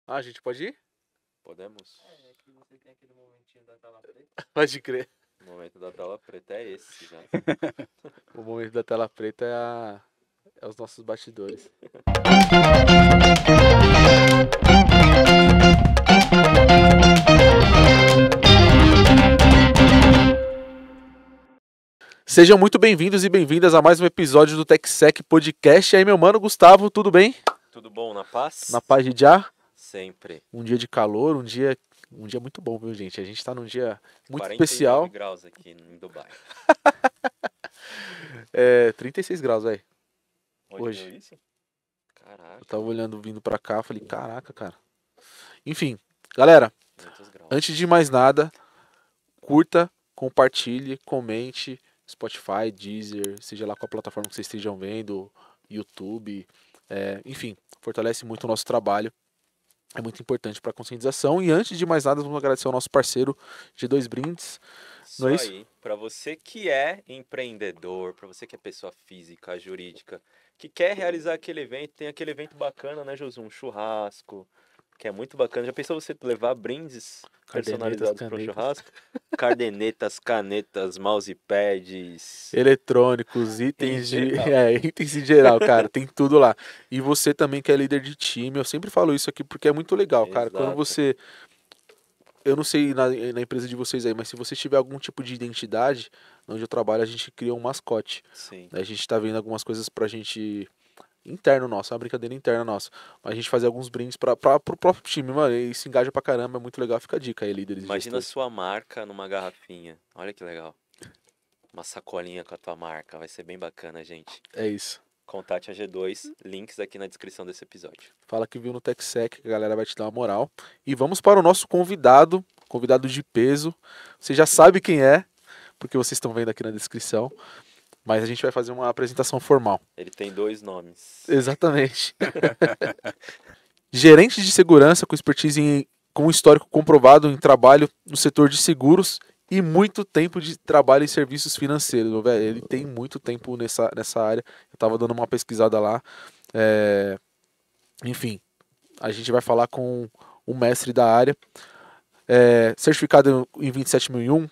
Ah, a gente pode ir? Podemos? É que você tem aquele momentinho da tela preta. Pode crer. O momento da tela preta é esse já. O momento da tela preta é os nossos bastidores. Sejam muito bem-vindos e bem-vindas a mais um episódio do TechSec Podcast. E aí, meu mano Gustavo, tudo bem? Tudo bom, na paz? Na paz de já? Sempre. Um dia de calor, um dia muito bom, viu, gente? A gente tá num dia muito 49 especial. graus aqui em Dubai. 36 graus, velho. Hoje. Viu isso? Caraca, Eu tava olhando, vindo pra cá, falei, caraca, cara. Enfim, galera, muitos graus. antes de mais nada, curta, compartilhe, comente, Spotify, Deezer, seja lá qual plataforma que vocês estejam vendo, YouTube, enfim, fortalece muito o nosso trabalho. É muito importante para a conscientização. E antes de mais nada, vamos agradecer ao nosso parceiro G2 Brindes. Não é isso? Aí, para você que é empreendedor, para você que é pessoa física, jurídica, que quer realizar aquele evento, tem aquele evento bacana, né, Josu? Um churrasco, que é muito bacana. Já pensou você levar brindes personalizados para o canetas. churrasco? Cardenetas, canetas, mousepads. Eletrônicos, itens Em de. geral. Itens em geral, cara. Tem tudo lá. E você também que é líder de time, eu sempre falo isso aqui porque é muito legal, cara. Quando Exato. você. Eu não sei na empresa de vocês aí, mas se você tiver algum tipo de identidade, onde eu trabalho, a gente cria um mascote. Sim. A gente tá vendo algumas coisas pra gente. Interno nosso, é uma brincadeira interna nossa. A gente fazer alguns brindes pro próprio time, mano. E se engaja pra caramba, é muito legal. Fica a dica aí, líderes e Imagina a gestores. sua marca numa garrafinha. Olha que legal. Uma sacolinha com a tua marca. Vai ser bem bacana, gente. É isso. Contate a G2, links aqui na descrição desse episódio. Fala que viu no TechSec, que a galera vai te dar uma moral. E vamos para o nosso convidado de peso. Você já sabe quem é, porque vocês estão vendo aqui na descrição. Mas a gente vai fazer uma apresentação formal. Ele tem 2 nomes. Exatamente. Gerente de segurança com expertise com histórico comprovado em trabalho no setor de seguros e muito tempo de trabalho em serviços financeiros. Meu velho. Ele tem muito tempo nessa área. Eu tava dando uma pesquisada lá. Enfim, a gente vai falar com o mestre da área. Certificado em 27001,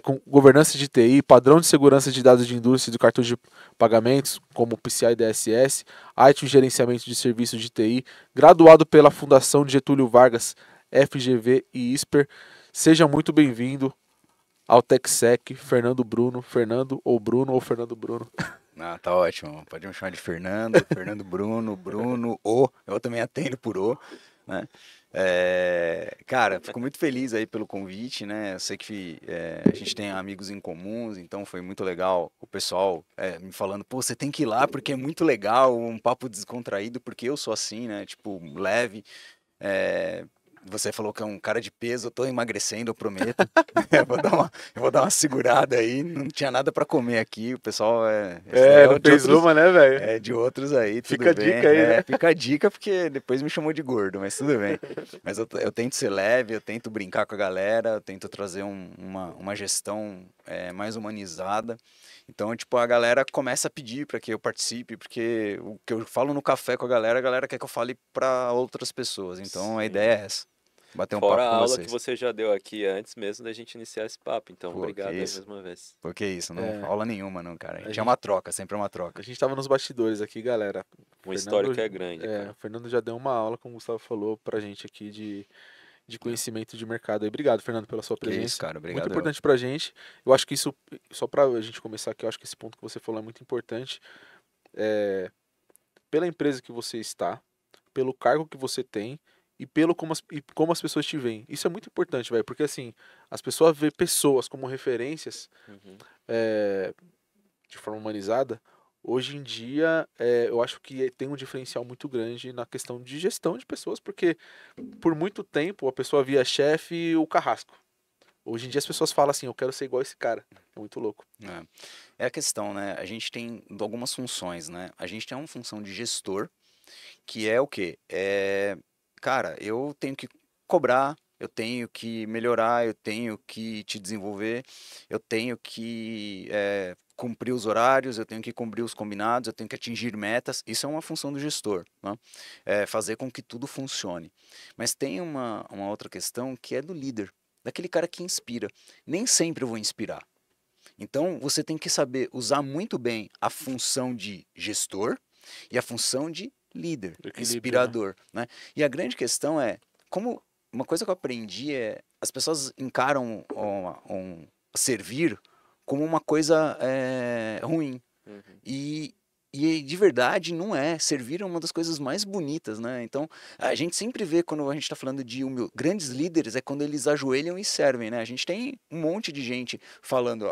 com governança de TI, padrão de segurança de dados de indústria e do cartão de pagamentos, como PCI DSS, ITIL gerenciamento de serviços de TI, graduado pela Fundação Getúlio Vargas, FGV e ISPER. Seja muito bem-vindo ao TechSec, Fernando Bruno, Fernando ou Bruno. Ah, tá ótimo. Pode me chamar de Fernando, Fernando Bruno, eu também atendo por O, né? Cara, fico muito feliz aí pelo convite, né? Eu sei que a gente tem amigos em comuns, então foi muito legal o pessoal me falando, pô, você tem que ir lá porque é muito legal, um papo descontraído, porque eu sou assim, né? Tipo, leve. Você falou que é um cara de peso, eu tô emagrecendo, eu prometo. Eu vou dar uma segurada aí, não tinha nada pra comer aqui, o pessoal Não fez uma, né, velho? de outros aí, tudo Fica a bem. dica aí, né? Fica a dica porque depois me chamou de gordo, mas tudo bem. Mas eu tento ser leve, eu tento brincar com a galera, eu tento trazer uma gestão mais humanizada. Então, tipo, a galera começa a pedir para que eu participe, porque o que eu falo no café com a galera quer que eu fale para outras pessoas. Então, a Sim. ideia é essa. Bater um Fora papo a com aula vocês. que você já deu aqui antes mesmo da gente iniciar esse papo. Então, Pô, obrigado que aí isso. mais uma vez. Porque isso, não aula nenhuma, não, cara. A gente gente- é uma troca, sempre é uma troca. A gente tava nos bastidores aqui, galera. Um histórico é grande, O cara. Fernando já deu uma aula, como o Gustavo falou, pra gente aqui de conhecimento de mercado. E obrigado, Fernando, pela sua Que presença. isso, cara. Obrigado. Muito importante pra gente. Eu acho que isso, só pra gente começar aqui, eu acho que esse ponto que você falou é muito importante. Pela empresa que você está, pelo cargo que você tem e como as pessoas te veem. Isso é muito importante, velho, porque assim, as pessoas veem pessoas como referências Uhum. de forma humanizada. Hoje em dia, eu acho que tem um diferencial muito grande na questão de gestão de pessoas, porque por muito tempo a pessoa via chefe e o carrasco. Hoje em dia as pessoas falam assim, eu quero ser igual esse cara. É muito louco. É a questão, né? A gente tem algumas funções, né? A gente tem uma função de gestor, que é o quê? Cara, eu tenho que cobrar, eu tenho que melhorar, eu tenho que te desenvolver, eu tenho que cumprir os horários, eu tenho que cumprir os combinados, eu tenho que atingir metas. Isso é uma função do gestor, né? Fazer com que tudo funcione. Mas tem uma outra questão que é do líder, daquele cara que inspira. Nem sempre eu vou inspirar. Então, você tem que saber usar muito bem a função de gestor e a função de líder, Equilíbrio, inspirador, né? E a grande questão é, como uma coisa que eu aprendi é, as pessoas encaram servir como uma coisa ruim. Uhum. E de verdade não é. Servir é uma das coisas mais bonitas, né? Então, a gente sempre vê quando a gente está falando de grandes líderes, é quando eles ajoelham e servem, né? A gente tem um monte de gente falando,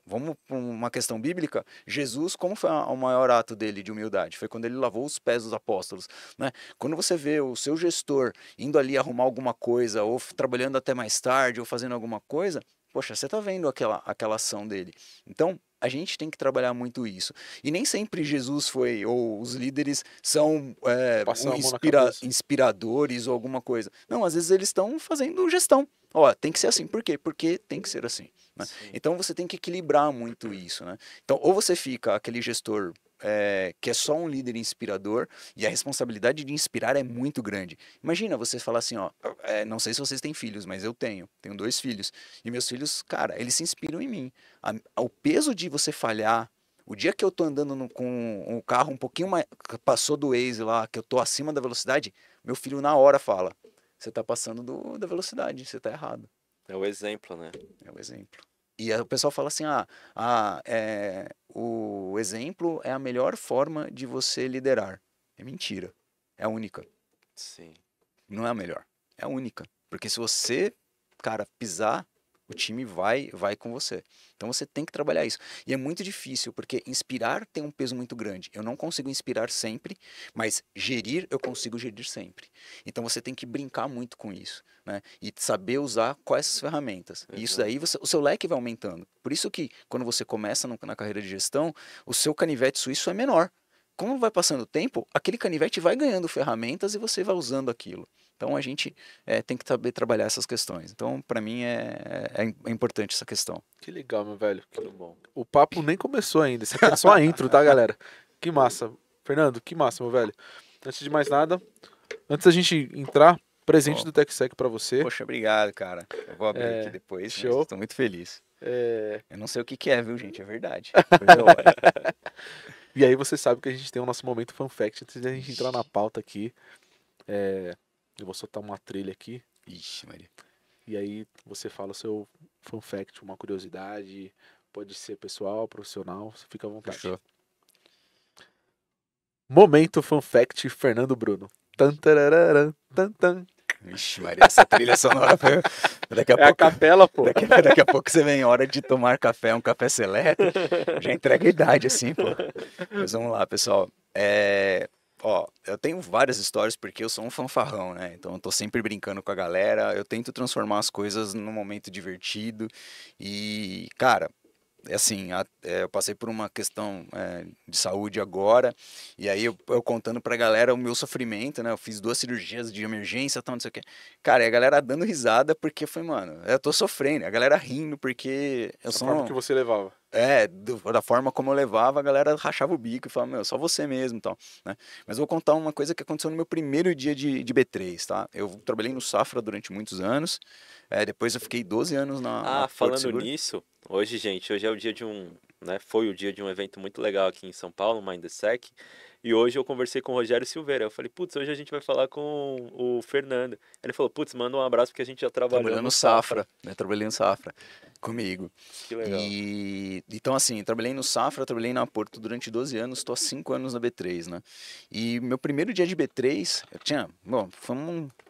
vamos para uma questão bíblica, Jesus, como foi o maior ato dele de humildade? Foi quando ele lavou os pés dos apóstolos, né? Quando você vê o seu gestor indo ali arrumar alguma coisa, ou trabalhando até mais tarde, ou fazendo alguma coisa, poxa, você está vendo aquela ação dele. Então, a gente tem que trabalhar muito isso. E nem sempre Jesus foi, ou os líderes são Passar a mão na cabeça. inspiradores ou alguma coisa. Não, às vezes eles estão fazendo gestão. Ó, tem que ser assim. Por quê? Porque tem que ser assim, né? Sim. Então você tem que equilibrar muito isso, né? Então, ou você fica aquele gestor que é só um líder inspirador e a responsabilidade de inspirar é muito grande. Imagina você falar assim, ó, não sei se vocês têm filhos, mas eu tenho 2 filhos. E meus filhos, cara, eles se inspiram em mim. O peso de você falhar, o dia que eu tô andando com o carro um pouquinho mais, passou do Waze lá, que eu tô acima da velocidade, meu filho na hora fala, você tá passando da velocidade, você tá errado. É o exemplo, né? É o exemplo. E aí o pessoal fala assim, o exemplo é a melhor forma de você liderar. É mentira. É a única. Sim. Não é a melhor. É a única. Porque se você, cara, pisar, o time vai com você. Então você tem que trabalhar isso. E é muito difícil, porque inspirar tem um peso muito grande. Eu não consigo inspirar sempre, mas gerir eu consigo gerir sempre. Então você tem que brincar muito com isso, né? E saber usar quais as ferramentas. E isso daí o seu leque vai aumentando. Por isso que quando você começa na carreira de gestão, o seu canivete suíço é menor. Como vai passando o tempo, aquele canivete vai ganhando ferramentas e você vai usando aquilo. Então a gente tem que saber trabalhar essas questões. Então, para mim, é importante essa questão. Que legal, meu velho. Tudo bom. O papo nem começou ainda. Isso aqui é só a intro, tá, galera? Que massa. Fernando, que massa, meu velho. Antes de mais nada, antes da gente entrar, presente do TechSec pra você. Poxa, obrigado, cara. Eu vou abrir aqui depois. Show. Estou muito feliz. Eu não sei o que é, viu, gente? É verdade. E aí você sabe que a gente tem o nosso momento Fun Fact. Antes de a gente entrar na pauta aqui, eu vou soltar uma trilha aqui. Ixi, Maria. E aí você fala o seu Fun Fact, uma curiosidade. Pode ser pessoal, profissional. Você fica à vontade. Fechou. Momento Fun Fact, Fernando Bruno. Tan, tararara, tan, tan. Ixi, Maria, essa trilha sonora foi... Daqui a É a pouco... capela, pô. Daqui a pouco você vem hora de tomar café, um café seleto, já entrega a idade, assim, pô. Mas vamos lá, pessoal. Eu tenho várias histórias porque eu sou um fanfarrão, né? Então eu tô sempre brincando com a galera, eu tento transformar as coisas num momento divertido e, cara... Assim, eu passei por uma questão de saúde agora, e aí eu contando pra galera o meu sofrimento, né? Eu fiz 2 cirurgias de emergência, tal, não sei o quê. Cara, e a galera dando risada porque foi, mano, eu tô sofrendo. A galera rindo porque eu A sou... forma que você levava. Da forma como eu levava, a galera rachava o bico e falava, meu, só você mesmo e tal, né? Mas eu vou contar uma coisa que aconteceu no meu primeiro dia de B3, tá? Eu trabalhei no Safra durante muitos anos, depois eu fiquei 12 anos na Porto Falando Seguro. nisso, hoje é o dia de foi o dia de um evento muito legal aqui em São Paulo, Mindsec, e hoje eu conversei com o Rogério Silveira, eu falei, putz, hoje a gente vai falar com o Fernando. Ele falou, putz, manda um abraço porque a gente já trabalhou no Safra. Eu trabalhei no Safra comigo. Que legal. Então, assim, trabalhei no Safra, trabalhei na Porto durante 12 anos, estou há 5 anos na B3, né? E meu primeiro dia de B3,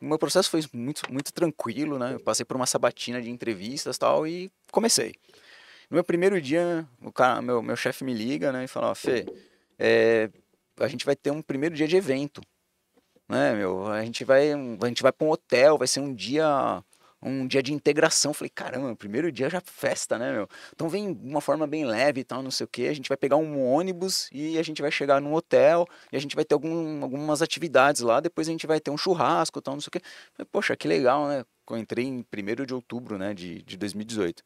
meu processo foi muito, muito tranquilo, né? Eu passei por uma sabatina de entrevistas e tal, e comecei. No meu primeiro dia, meu chefe me liga, né, e fala, Fê, a gente vai ter um primeiro dia de evento, né, meu? A gente vai para um hotel, vai ser um dia de integração. Eu falei, caramba, primeiro dia já festa, né, meu? Então vem de uma forma bem leve e tal, não sei o quê. A gente vai pegar um ônibus e a gente vai chegar num hotel e a gente vai ter algumas atividades lá. Depois a gente vai ter um churrasco e tal, não sei o quê. Eu falei, poxa, que legal, né? eu entrei em 1º de outubro, né, de 2018.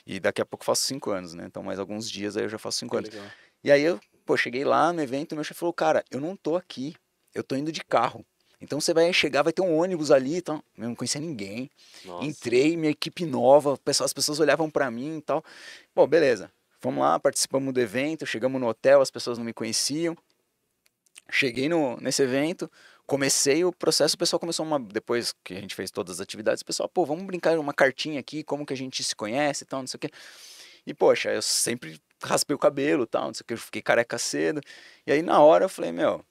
E daqui a pouco faço 5 anos, né? Então mais alguns dias aí eu já faço 5 anos. Legal. E aí eu, pô, cheguei lá no evento e meu chefe falou, cara, eu não tô aqui, eu tô indo de carro. Então você vai chegar, vai ter um ônibus ali, então eu não conhecia ninguém. Nossa. Entrei, minha equipe nova, as pessoas olhavam pra mim e tal. Bom, beleza. Fomos lá, participamos do evento, chegamos no hotel, as pessoas não me conheciam. Cheguei nesse evento, comecei o processo, o pessoal começou depois que a gente fez todas as atividades, o pessoal, pô, vamos brincar uma cartinha aqui, como que a gente se conhece e tal, não sei o quê. E, poxa, eu sempre raspei o cabelo e tal, não sei o que, eu fiquei careca cedo. E aí, na hora, eu falei, meu,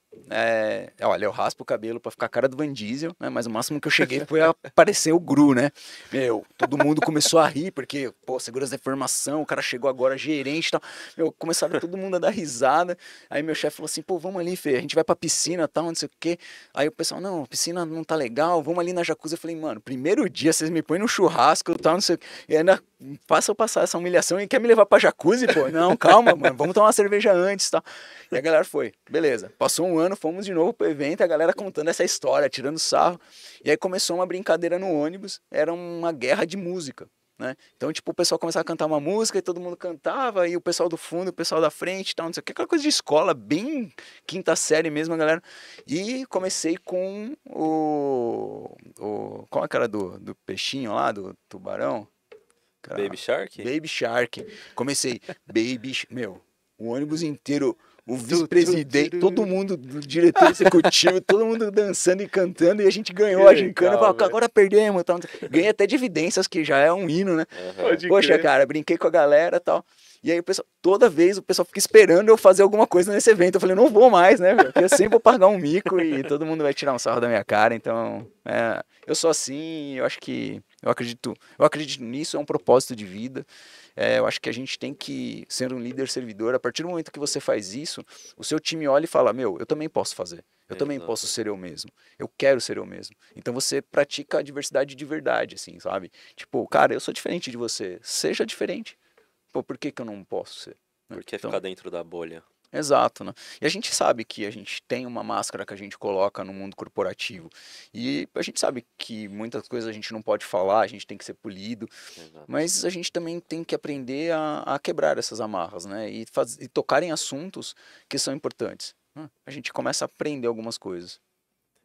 olha, eu raspo o cabelo pra ficar a cara do Van Diesel, né? Mas o máximo que eu cheguei foi aparecer o Gru, né? Meu, todo mundo começou a rir, porque, pô, segurança da informação, o cara chegou agora, gerente e tal. Meu, começaram todo mundo a dar risada. Aí meu chefe falou assim, pô, vamos ali, Fê, a gente vai pra piscina e tal, não sei o quê. Aí o pessoal, não, a piscina não tá legal, vamos ali na jacuzzi. Eu falei, mano, primeiro dia vocês me põem no churrasco e tal, não sei o quê. E ainda façam eu passar essa humilhação e quer me levar pra jacuzzi, pô? Não, calma, mano, vamos tomar uma cerveja antes e tal. E a galera foi, beleza. Passou um ano, fomos de novo pro evento, a galera contando essa história, tirando sarro. E aí começou uma brincadeira no ônibus, era uma guerra de música, né? Então, tipo, o pessoal começava a cantar uma música e todo mundo cantava, e o pessoal do fundo, o pessoal da frente e tal, não sei o que, aquela coisa de escola, bem quinta série mesmo, a galera. E comecei com qual é a cara do peixinho lá, do tubarão? Cara, Baby Shark? Baby Shark. Comecei, meu, o ônibus inteiro, o vice-presidente, todo mundo, do diretor executivo, todo mundo dançando e cantando, e a gente ganhou Que a gincana, legal, falei, agora perdemos, tal. Ganhei até de evidências, que já é um hino, né? Aham. Poxa, cara, brinquei com a galera e tal. E aí toda vez o pessoal fica esperando eu fazer alguma coisa nesse evento. Eu falei, não vou mais, né, velho? Porque eu sempre vou pagar um mico e todo mundo vai tirar um sarro da minha cara. Então, eu sou assim, eu acredito nisso, é um propósito de vida. Eu acho que a gente tem que ser um líder servidor. A partir do momento que você faz isso, o seu time olha e fala, meu, eu também posso fazer. Eu também Exato. posso ser eu mesmo. Eu quero ser eu mesmo. Então você pratica a diversidade de verdade, assim, sabe? Tipo, cara, eu sou diferente de você. Seja diferente. Pô, por que eu não posso ser? Né? Porque Então, ficar dentro da bolha. exato, né? E a gente sabe que a gente tem uma máscara que a gente coloca no mundo corporativo. E a gente sabe que muitas coisas a gente não pode falar, a gente tem que ser polido. Exato. Mas a gente também tem que aprender a quebrar essas amarras, né? E tocar em assuntos que são importantes. Né? A gente começa a aprender algumas coisas.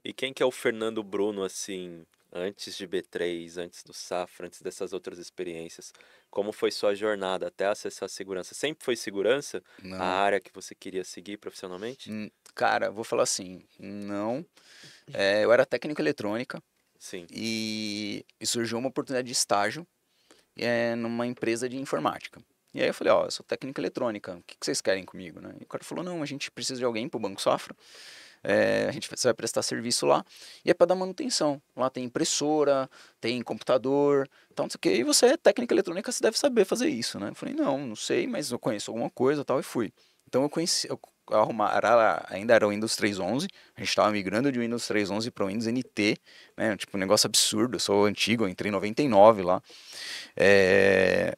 E quem que é o Fernando Bruno, assim, antes de B3, antes do Safra, antes dessas outras experiências? Como foi sua jornada até acessar a segurança? Sempre foi segurança a Não. área que você queria seguir profissionalmente? Cara, vou falar assim, não. Eu era técnico em eletrônica Sim. e surgiu uma oportunidade de estágio numa empresa de informática. E aí eu falei, ó, eu sou técnico em eletrônica, o que vocês querem comigo, né? E o cara falou, não, a gente precisa de alguém pro Banco Safra. Você vai prestar serviço lá e é para dar manutenção. Lá tem impressora, tem computador, então não sei o que. E você é técnica eletrônica, você deve saber fazer isso, né? Eu falei, não sei, mas eu conheço alguma coisa, tal, e fui. Então ainda era o Windows 3.11, a gente estava migrando de Windows 3.11 para o Windows NT, né? Tipo, um negócio absurdo, eu sou antigo, eu entrei em 99 lá.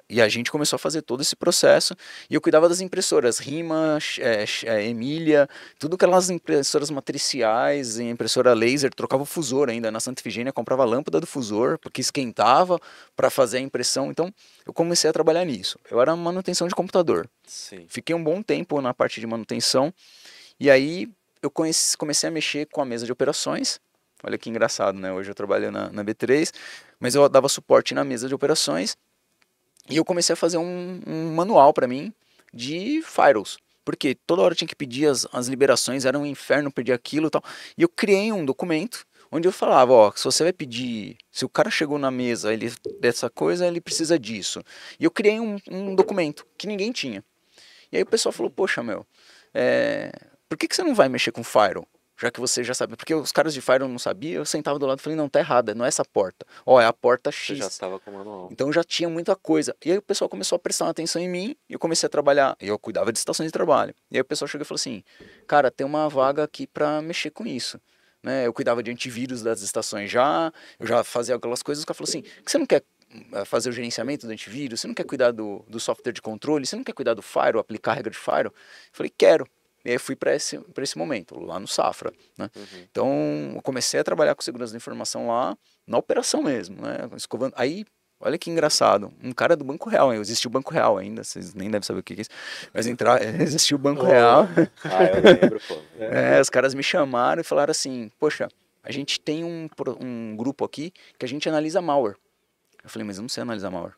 E a gente começou a fazer todo esse processo e eu cuidava das impressoras, Rima, Emília, tudo aquelas impressoras matriciais, impressora laser, trocava o fusor ainda na Santa Efigênia, comprava a lâmpada do fusor, porque esquentava para fazer a impressão, então eu comecei a trabalhar nisso. Eu era manutenção de computador, Sim. fiquei um bom tempo na parte de manutenção e aí eu comecei a mexer com a mesa de operações. Olha que engraçado, né? Hoje eu trabalho na B3, mas eu dava suporte na mesa de operações e eu comecei a fazer um manual para mim de firewalls. Porque toda hora eu tinha que pedir as liberações, era um inferno pedir aquilo e tal. E eu criei um documento onde eu falava, ó, se você vai pedir, se o cara chegou na mesa dessa coisa, ele precisa disso. E eu criei um documento que ninguém tinha. E aí o pessoal falou, poxa, meu, por que você não vai mexer com firewall? Já que você já sabe, porque os caras de Firewall não sabiam, eu sentava do lado e falei, não, tá errada, não é essa porta. Ó, é a porta Você X. já estava com o manual. Então já tinha muita coisa. E aí o pessoal começou a prestar atenção em mim, e eu comecei a trabalhar, e eu cuidava de estações de trabalho. E aí o pessoal chegou e falou assim, cara, tem uma vaga aqui pra mexer com isso. Né? Eu cuidava de antivírus das estações eu já fazia aquelas coisas, o cara falou assim, que você não quer fazer o gerenciamento do antivírus, você não quer cuidar do software de controle, você não quer cuidar do firewall, aplicar a regra de firewall? Eu falei, quero. E aí fui para esse momento, lá no Safra, né? Uhum. Então, eu comecei a trabalhar com segurança da informação lá, na operação mesmo, né? Escovando. Aí, olha que engraçado, um cara do Banco Real, existia o Banco Real ainda, vocês nem devem saber o que é isso, mas existiu o Banco Real. Ah, eu lembro, pô. Os caras me chamaram e falaram assim, poxa, a gente tem um grupo aqui que a gente analisa malware. Eu falei, mas eu não sei analisar malware.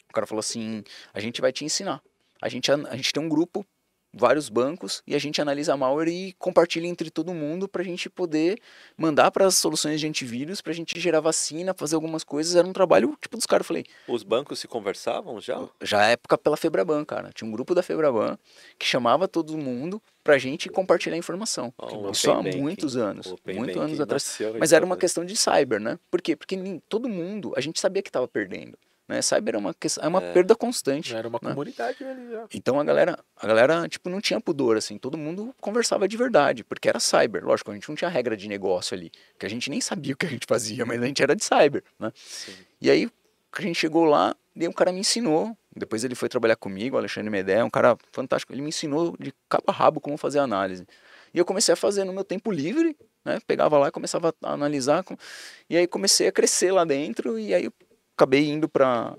O cara falou assim, a gente vai te ensinar. A gente tem um grupo, vários bancos, e a gente analisa malware e compartilha entre todo mundo pra gente poder mandar para as soluções de antivírus, pra gente gerar vacina, fazer algumas coisas. Era um trabalho tipo dos caras. Eu falei, Os bancos se conversavam já? já é época pela Febraban, cara. Tinha um grupo da Febraban que chamava todo mundo pra gente compartilhar informação. O Isso há Open Banking. muitos anos. O Open Muitos Banking anos atrás. nasceu Mas em era uma todas. questão de cyber, né? Por quê? Porque todo mundo, a gente sabia que estava perdendo. Né? Cyber é uma perda constante. Era uma né? comunidade ali já. Então a galera, tipo, não tinha pudor, assim, todo mundo conversava de verdade, porque era cyber. Lógico, a gente não tinha regra de negócio ali, que a gente nem sabia o que a gente fazia, mas a gente era de cyber, né? Sim. E aí a gente chegou lá, e aí um cara me ensinou, depois ele foi trabalhar comigo, o Alexandre Medé, um cara fantástico, ele me ensinou de cabo a rabo como fazer análise. E eu comecei a fazer no meu tempo livre, né? Pegava lá, começava a analisar, e aí comecei a crescer lá dentro, e aí eu acabei indo para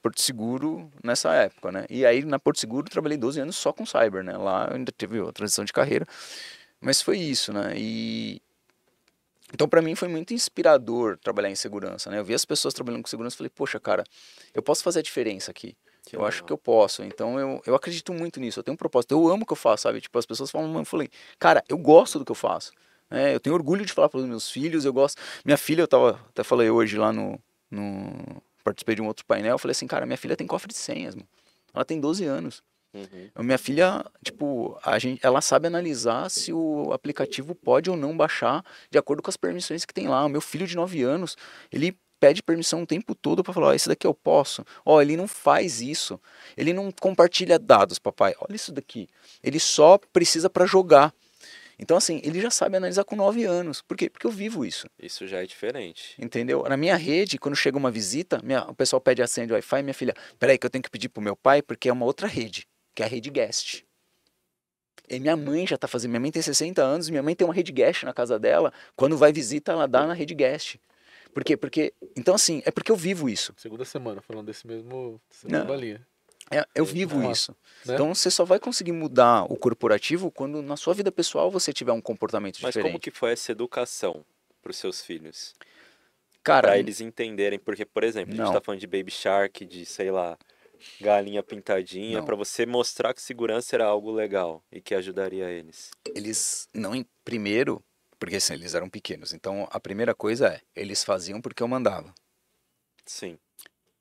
Porto Seguro nessa época, né? E aí na Porto Seguro trabalhei 12 anos só com cyber, né? Lá eu ainda teve a transição de carreira, mas foi isso, né? E então para mim foi muito inspirador trabalhar em segurança, né? Eu vi as pessoas trabalhando com segurança e falei, poxa, cara, eu posso fazer a diferença aqui. Eu acho que eu posso, então eu acredito muito nisso, eu tenho um propósito, eu amo o que eu faço, sabe? Tipo, as pessoas falam, eu falei, cara, eu gosto do que eu faço. Eu tenho orgulho de falar para os meus filhos, eu gosto. Minha filha, até falei hoje lá participei de um outro painel, eu falei assim, cara, minha filha tem cofre de senhas, mano. Ela tem 12 anos. Minha filha, tipo, ela sabe analisar se o aplicativo pode ou não baixar de acordo com as permissões que tem lá. O meu filho de 9 anos, ele pede permissão o tempo todo para falar, ó, esse daqui eu posso. Ó, ele não faz isso. Ele não compartilha dados, papai. Olha isso daqui. Ele só precisa para jogar. Então, assim, ele já sabe analisar com 9 anos. Por quê? Porque eu vivo isso. Isso já é diferente. Entendeu? Na minha rede, quando chega uma visita, o pessoal pede a senha de Wi-Fi, minha filha, peraí que eu tenho que pedir pro meu pai, porque é uma outra rede, que é a rede guest. E minha mãe já tá fazendo, minha mãe tem 60 anos, minha mãe tem uma rede guest na casa dela, quando vai visita, ela dá na rede guest. Por quê? Porque, então assim, é porque eu vivo isso. Segunda semana falando dessa mesma linha. Eu vivo isso. Né? Então você só vai conseguir mudar o corporativo quando na sua vida pessoal você tiver um comportamento Mas diferente. como que foi essa educação para os seus filhos? Cara, Para eles entenderem, porque, por exemplo, a gente tá falando de Baby Shark, de, sei lá, galinha pintadinha, Não. para você mostrar que segurança era algo legal e que ajudaria eles. eles não, primeiro, porque assim, eles eram pequenos, então a primeira coisa eles faziam porque eu mandava. Sim.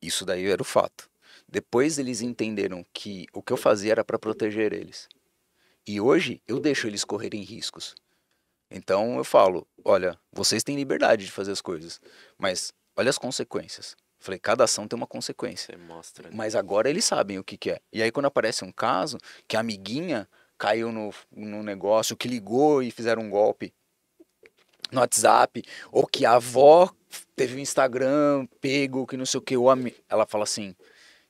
Isso daí era o fato. Depois eles entenderam que o que eu fazia era para proteger eles. E hoje eu deixo eles correrem riscos. Então eu falo, olha, vocês têm liberdade de fazer as coisas, mas olha as consequências. Falei, cada ação tem uma consequência. Você mostra. Mas agora eles sabem o que é. E aí quando aparece um caso que a amiguinha caiu no negócio, que ligou e fizeram um golpe no WhatsApp, ou que a avó teve um Instagram pego, que não sei o que, ela fala assim,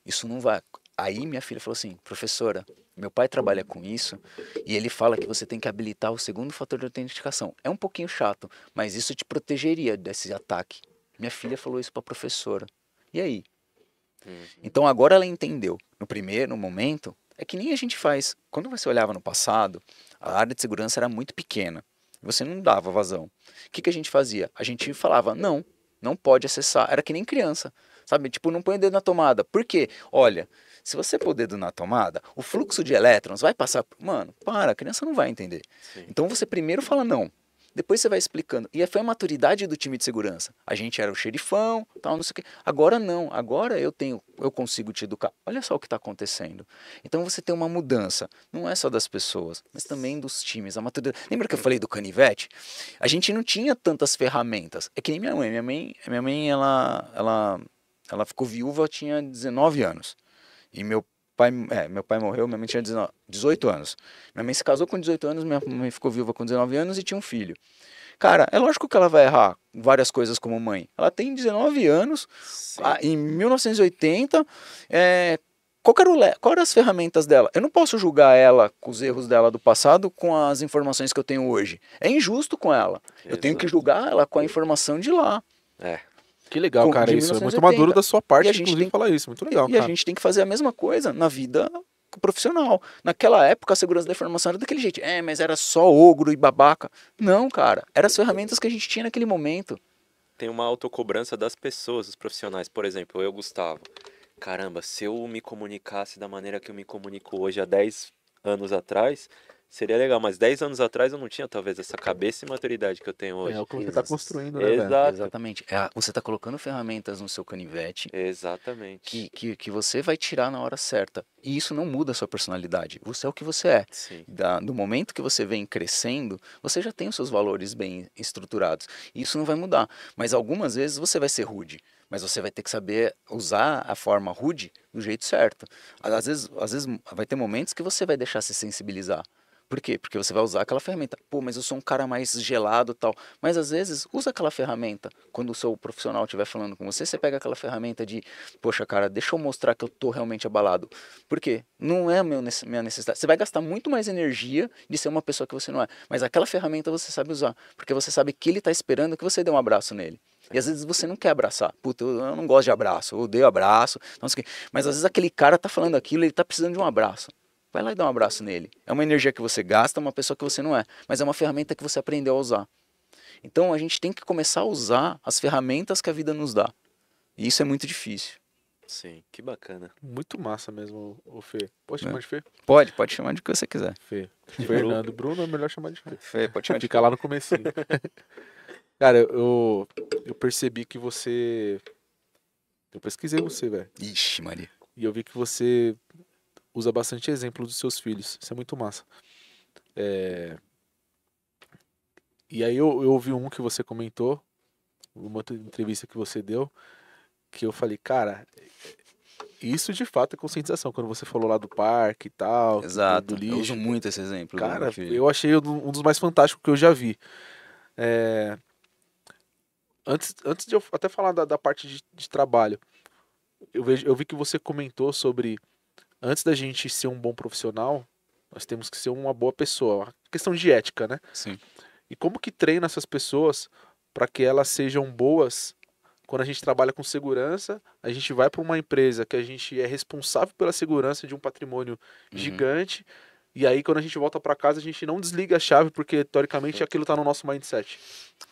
isso não vai. Aí minha filha falou assim, professora, meu pai trabalha com isso e ele fala que você tem que habilitar o segundo fator de autenticação. É um pouquinho chato, mas isso te protegeria desse ataque. Minha filha falou isso para a professora. E aí? Então agora ela entendeu. No primeiro momento, é que nem a gente faz. Quando você olhava no passado, a área de segurança era muito pequena. Você não dava vazão. O que a gente fazia? A gente falava, não pode acessar. Era que nem criança, sabe? Tipo, não põe o dedo na tomada. Por quê? Olha, se você pôr o dedo na tomada, o fluxo de elétrons vai passar... Mano, a criança não vai entender. Sim. Então você primeiro fala não. Depois você vai explicando. E foi a maturidade do time de segurança. A gente era o xerifão, tal, não sei o quê. Agora não. Agora eu consigo te educar. Olha só o que está acontecendo. Então você tem uma mudança. Não é só das pessoas, mas também dos times. A maturidade. Lembra que eu falei do canivete? A gente não tinha tantas ferramentas. É que nem minha mãe. Minha mãe, ela ficou viúva, tinha 19 anos. E meu pai morreu, minha mãe tinha 18 anos. Minha mãe se casou com 18 anos, minha mãe ficou viúva com 19 anos e tinha um filho. Cara, é lógico que ela vai errar várias coisas como mãe. Ela tem 19 anos, em 1980, qual eram as ferramentas dela? Eu não posso julgar ela com os erros dela do passado com as informações que eu tenho hoje. É injusto com ela. Eu tenho que Exato. julgar ela com a informação de lá. É, Que legal, Com- cara, de isso. É muito 1980. maduro da sua parte, E a gente inclusive, tem- falar isso. Muito legal, E a cara. gente tem que fazer a mesma coisa na vida profissional. Naquela época, a segurança da informação era daquele jeito. Mas era só ogro e babaca. Não, cara. Eram as ferramentas que a gente tinha naquele momento. tem uma autocobrança das pessoas, dos profissionais. Por exemplo, eu, Gustavo. Caramba, se eu me comunicasse da maneira que eu me comunico hoje há 10 anos atrás, seria legal. Mas 10 anos atrás eu não tinha talvez essa cabeça e maturidade que eu tenho hoje. É o que você tá construindo, né, velho? Exato. Exatamente. Você está colocando ferramentas no seu canivete Exatamente. que você vai tirar na hora certa. E isso não muda a sua personalidade. Você é o que você é. Sim. Do momento que você vem crescendo, você já tem os seus valores bem estruturados. E isso não vai mudar. Mas algumas vezes você vai ser rude. Mas você vai ter que saber usar a forma rude do jeito certo. Às vezes vai ter momentos que você vai deixar se sensibilizar. Por quê? Porque você vai usar aquela ferramenta. Pô, mas eu sou um cara mais gelado e tal. Mas às vezes, usa aquela ferramenta. Quando o seu profissional estiver falando com você, você pega aquela ferramenta de, poxa, cara, deixa eu mostrar que eu tô realmente abalado. Por quê? Não é minha necessidade. Você vai gastar muito mais energia de ser uma pessoa que você não é. Mas aquela ferramenta você sabe usar. Porque você sabe que ele tá esperando que você dê um abraço nele. E às vezes você não quer abraçar. Puta, eu não gosto de abraço, eu odeio abraço. Não sei o quê. Mas às vezes aquele cara tá falando aquilo, ele tá precisando de um abraço. Vai lá e dá um abraço nele. É uma energia que você gasta, uma pessoa que você não é. Mas é uma ferramenta que você aprendeu a usar. Então a gente tem que começar a usar as ferramentas que a vida nos dá. E isso é muito difícil. Sim, que bacana. Muito massa mesmo, o Fê. Pode chamar de Fê? Pode chamar de que você quiser. Fê. Fernando. Bruno é melhor chamar de Fê. Fê, pode chamar de Fica lá no comecinho. Cara, eu percebi que você... Eu pesquisei você, velho. Ixi, Maria. E eu vi que você usa bastante exemplo dos seus filhos. Isso é muito massa. E aí eu ouvi um que você comentou, uma outra entrevista que você deu, que eu falei, cara, isso de fato é conscientização. Quando você falou lá do parque e tal, Exato. do Eu lixo. uso muito esse exemplo. do Cara, meu filho. eu achei um dos mais fantásticos que eu já vi. Antes de eu até falar da parte de trabalho, eu vi que você comentou sobre, antes da gente ser um bom profissional, nós temos que ser uma boa pessoa. Uma questão de ética, né? Sim. E como que treina essas pessoas para que elas sejam boas quando a gente trabalha com segurança, a gente vai para uma empresa que a gente é responsável pela segurança de um patrimônio gigante, e aí quando a gente volta para casa a gente não desliga a chave porque teoricamente aquilo está no nosso mindset.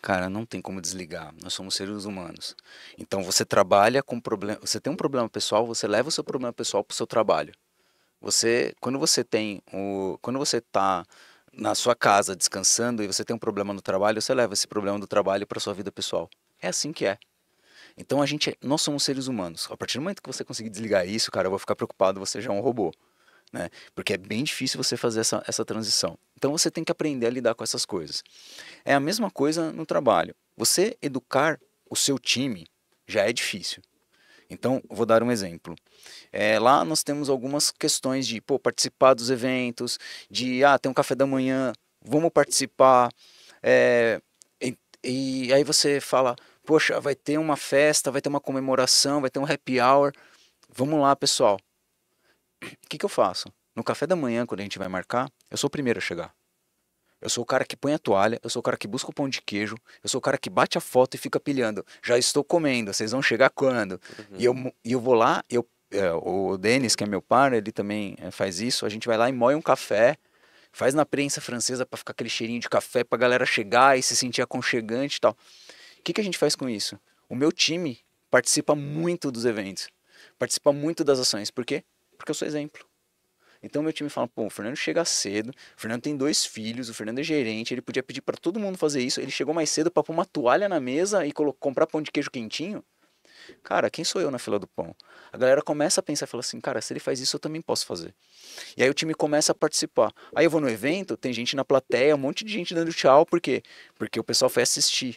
Cara, não tem como desligar. Nós somos seres humanos. Então você trabalha com problema. Você tem um problema pessoal, você leva o seu problema pessoal para o seu trabalho. Quando você está na sua casa descansando e você tem um problema no trabalho, você leva esse problema do trabalho para sua vida pessoal. É assim que é. Então nós somos seres humanos. A partir do momento que você conseguir desligar isso, cara, eu vou ficar preocupado, você já é um robô. Né? Porque é bem difícil você fazer essa transição. Então você tem que aprender a lidar com essas coisas. É a mesma coisa no trabalho. Você educar o seu time já é difícil. Então, vou dar um exemplo. Lá nós temos algumas questões de participar dos eventos, de tem um café da manhã, vamos participar. E aí você fala, poxa, vai ter uma festa, vai ter uma comemoração, vai ter um happy hour. Vamos lá, pessoal. O que eu faço? No café da manhã, quando a gente vai marcar, eu sou o primeiro a chegar. Eu sou o cara que põe a toalha, eu sou o cara que busca o pão de queijo, eu sou o cara que bate a foto e fica pilhando. Já estou comendo, vocês vão chegar quando? E eu vou lá, o Denis, que é meu par, ele também faz isso, a gente vai lá e moe um café, faz na prensa francesa para ficar aquele cheirinho de café, pra galera chegar e se sentir aconchegante e tal. O que a gente faz com isso? O meu time participa muito dos eventos, participa muito das ações. Por quê? Porque eu sou exemplo. Então meu time fala, o Fernando chega cedo, o Fernando tem 2 filhos, o Fernando é gerente, ele podia pedir para todo mundo fazer isso, ele chegou mais cedo para pôr uma toalha na mesa e comprar pão de queijo quentinho. Cara, quem sou eu na fila do pão? A galera começa a pensar e fala assim, cara, se ele faz isso eu também posso fazer. E aí o time começa a participar. Aí eu vou no evento, tem gente na plateia, um monte de gente dando tchau, por quê? Porque o pessoal foi assistir.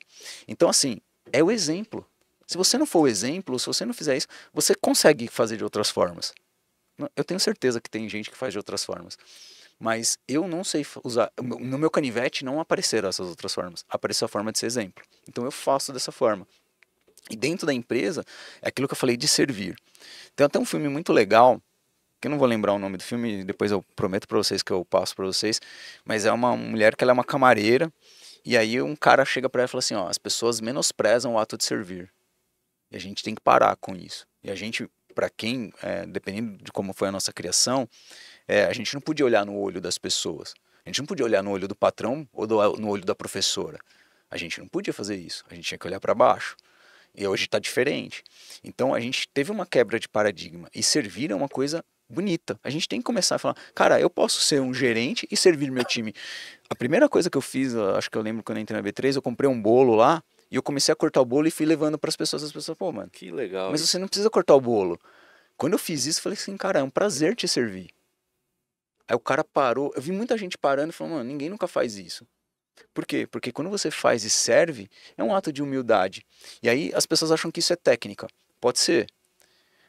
Então assim, é o exemplo. Se você não for o exemplo, se você não fizer isso, você consegue fazer de outras formas. Eu tenho certeza que tem gente que faz de outras formas. Mas eu não sei usar. No meu canivete não apareceram essas outras formas. Apareceu a forma de ser exemplo. Então eu faço dessa forma. E dentro da empresa, é aquilo que eu falei de servir. Tem até um filme muito legal, que eu não vou lembrar o nome do filme, depois eu prometo pra vocês que eu passo pra vocês, mas é uma mulher que ela é uma camareira, e aí um cara chega pra ela e fala assim, ó, as pessoas menosprezam o ato de servir, e a gente tem que parar com isso. E a gente, pra quem, dependendo de como foi a nossa criação, a gente não podia olhar no olho das pessoas, a gente não podia olhar no olho do patrão ou no olho da professora, a gente não podia fazer isso, a gente tinha que olhar pra baixo. E hoje está diferente. Então a gente teve uma quebra de paradigma. E servir é uma coisa bonita. A gente tem que começar a falar, cara, eu posso ser um gerente e servir meu time. A primeira coisa que eu fiz, acho que eu lembro quando eu entrei na B3, eu comprei um bolo lá e eu comecei a cortar o bolo e fui levando para as pessoas. As pessoas, pô, mano, Que legal. mas isso. você não precisa cortar o bolo. Quando eu fiz isso, eu falei assim, cara, é um prazer te servir. Aí o cara parou, eu vi muita gente parando e falando, mano, ninguém nunca faz isso. Por quê? Porque quando você faz e serve, é um ato de humildade. E aí as pessoas acham que isso é técnica. Pode ser.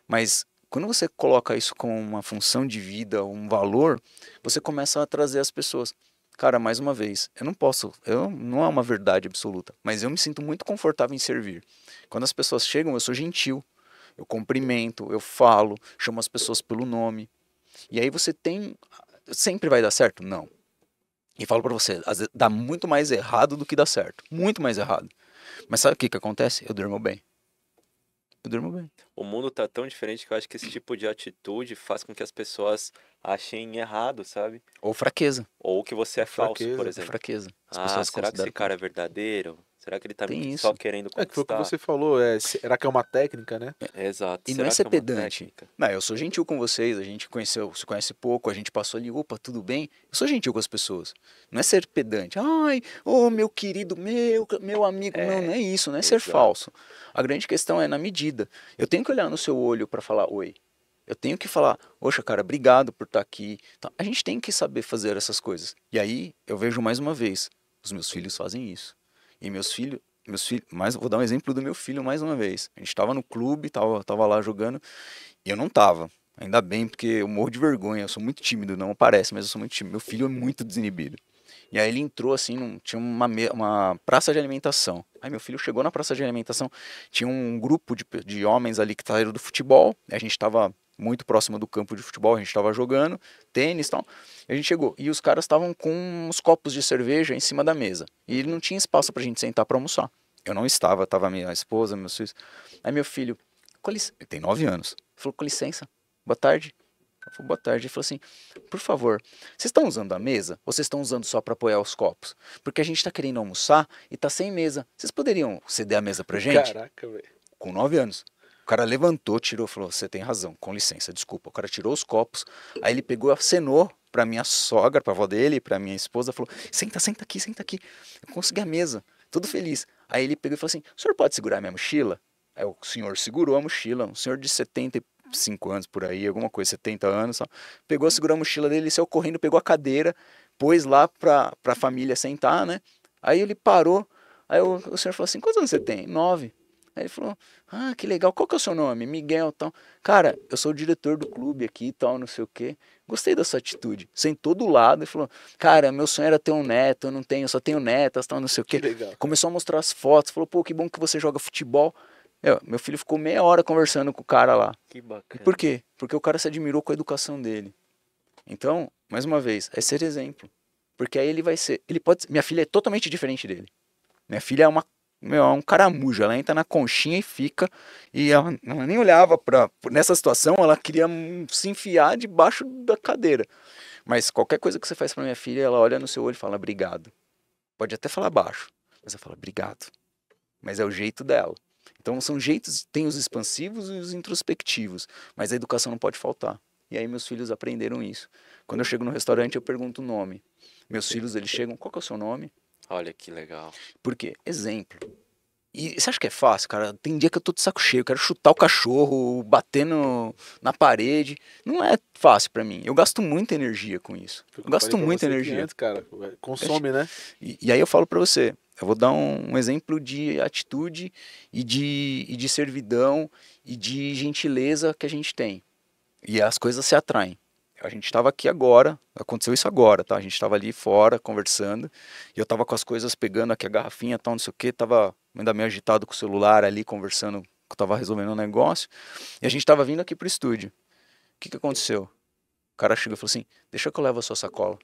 Mas quando você coloca isso como uma função de vida, um valor, você começa a trazer as pessoas. Cara, mais uma vez, não é uma verdade absoluta, mas eu me sinto muito confortável em servir. Quando as pessoas chegam, eu sou gentil. Eu cumprimento, eu falo, chamo as pessoas pelo nome. E aí você tem... Sempre vai dar certo? Não. E falo pra você, às vezes dá muito mais errado do que dá certo. Muito mais errado. Mas sabe o que acontece? Eu durmo bem. Eu durmo bem. O mundo tá tão diferente que eu acho que esse tipo de atitude faz com que as pessoas achem errado, sabe? Ou fraqueza. Ou que você é falso, Fraqueza, por É exemplo. fraqueza. As Ah, pessoas será que esse consideram cara é verdadeiro? Será que ele tá Tem só isso. querendo É que foi o que conquistar? você falou, será que é uma técnica, né? Exato. E não Será é que ser é uma pedante. técnica? Não, eu sou gentil com vocês, a gente se conhece pouco, a gente passou ali, opa, tudo bem? Eu sou gentil com as pessoas. Não é ser pedante. Ai, ô meu querido, meu amigo, não é isso, não é ser exato. falso. A grande questão é na medida. Eu tenho que olhar no seu olho para falar oi. Eu tenho que falar, poxa, cara, obrigado por estar aqui. Então, a gente tem que saber fazer essas coisas. E aí, eu vejo mais uma vez, os meus filhos fazem isso. E meus filhos, vou dar um exemplo do meu filho mais uma vez. A gente estava no clube, tava lá jogando, e eu não tava. Ainda bem, porque eu morro de vergonha, eu sou muito tímido, não parece, mas eu sou muito tímido. Meu filho é muito desinibido. E aí ele entrou assim, tinha uma praça de alimentação. Aí meu filho chegou na praça de alimentação, tinha um grupo de homens ali que saíram do futebol, a gente estava muito próximo do campo de futebol, a gente estava jogando tênis e tal. E a gente chegou e os caras estavam com uns copos de cerveja em cima da mesa. E ele não tinha espaço pra gente sentar pra almoçar. Eu não estava, tava minha esposa, meus filhos. Aí meu filho, ele tem 9 anos, falou, com licença, boa tarde. Eu falei, boa tarde. Ele falou assim, por favor, vocês estão usando a mesa ou vocês estão usando só para apoiar os copos? Porque a gente está querendo almoçar e tá sem mesa. Vocês poderiam ceder a mesa pra gente? Caraca, velho. Com 9 anos. O cara levantou, tirou, falou, você tem razão, com licença, desculpa. O cara tirou os copos, aí ele pegou, acenou pra minha sogra, pra avó dele, pra minha esposa, falou, senta aqui, senta aqui. Eu consegui a mesa, todo feliz. Aí ele pegou e falou assim, o senhor pode segurar minha mochila? Aí o senhor segurou a mochila, um senhor de 75 anos por aí, alguma coisa, 70 anos, só. Pegou, segurou a mochila dele, saiu correndo, pegou a cadeira, pôs lá pra família sentar, né? Aí ele parou, aí o senhor falou assim, quantos anos você tem? 9. Aí ele falou, ah, que legal, qual que é o seu nome? Miguel, tal. Cara, eu sou o diretor do clube aqui e tal, não sei o quê. Gostei da sua atitude. Sentou do lado e falou, cara, meu sonho era ter um neto, eu não tenho, eu só tenho netas, tal, não sei o quê. Que legal. Começou a mostrar as fotos, falou, pô, que bom que você joga futebol. Meu filho ficou meia hora conversando com o cara lá. Que E bacana. por quê? Porque o cara se admirou com a educação dele. Então, mais uma vez, é ser exemplo. Porque aí ele vai ser, minha filha é totalmente diferente dele. Minha filha é um caramujo, ela entra na conchinha e fica, e ela nem olhava nessa situação, ela queria se enfiar debaixo da cadeira. Mas qualquer coisa que você faz pra minha filha, ela olha no seu olho e fala, obrigado. Pode até falar baixo, mas ela fala, obrigado. Mas é o jeito dela. Então são jeitos, tem os expansivos e os introspectivos, mas a educação não pode faltar. E aí meus filhos aprenderam isso. Quando eu chego no restaurante, eu pergunto o nome. Meus filhos, eles chegam, qual que é o seu nome? Olha que legal. Por quê? Exemplo. E você acha que é fácil, cara? Tem dia que eu tô de saco cheio, eu quero chutar o cachorro, bater na parede. Não é fácil pra mim. Eu gasto muita energia com isso. Eu gasto muita energia. Antes, cara, consome, né? E aí eu falo pra você, eu vou dar um exemplo de atitude e de servidão e de gentileza que a gente tem. E as coisas se atraem. A gente estava aqui agora, aconteceu isso agora, tá? A gente estava ali fora conversando e eu estava com as coisas pegando aqui a garrafinha, tal, não sei o que, tava ainda meio agitado com o celular ali conversando, que eu tava resolvendo um negócio e a gente estava vindo aqui pro estúdio. O que aconteceu? cara chegou e falou assim, deixa que eu levo a sua sacola.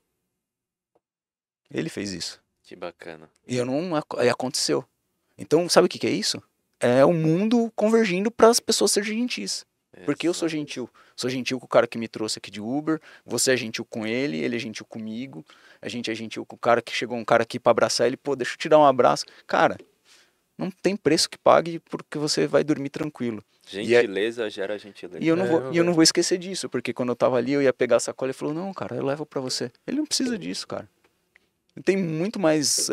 Ele fez isso. Que bacana. E eu não, aí aconteceu. Então, sabe o que que é isso? É o mundo convergindo para as pessoas serem gentis. Porque eu sou Exato. gentil. Sou gentil com o cara que me trouxe aqui de Uber, você é gentil com ele é gentil comigo, a gente é gentil com o cara que chegou um cara aqui pra abraçar ele, pô, deixa eu te dar um abraço. Cara, não tem preço que pague porque você vai dormir tranquilo. Gentileza gera gentileza. E eu não É, vou, meu e eu não velho. vou esquecer disso, porque quando eu tava ali, eu ia pegar a sacola e ele falou, não, cara, eu levo pra você. Ele não precisa disso, cara. Ele tem muito mais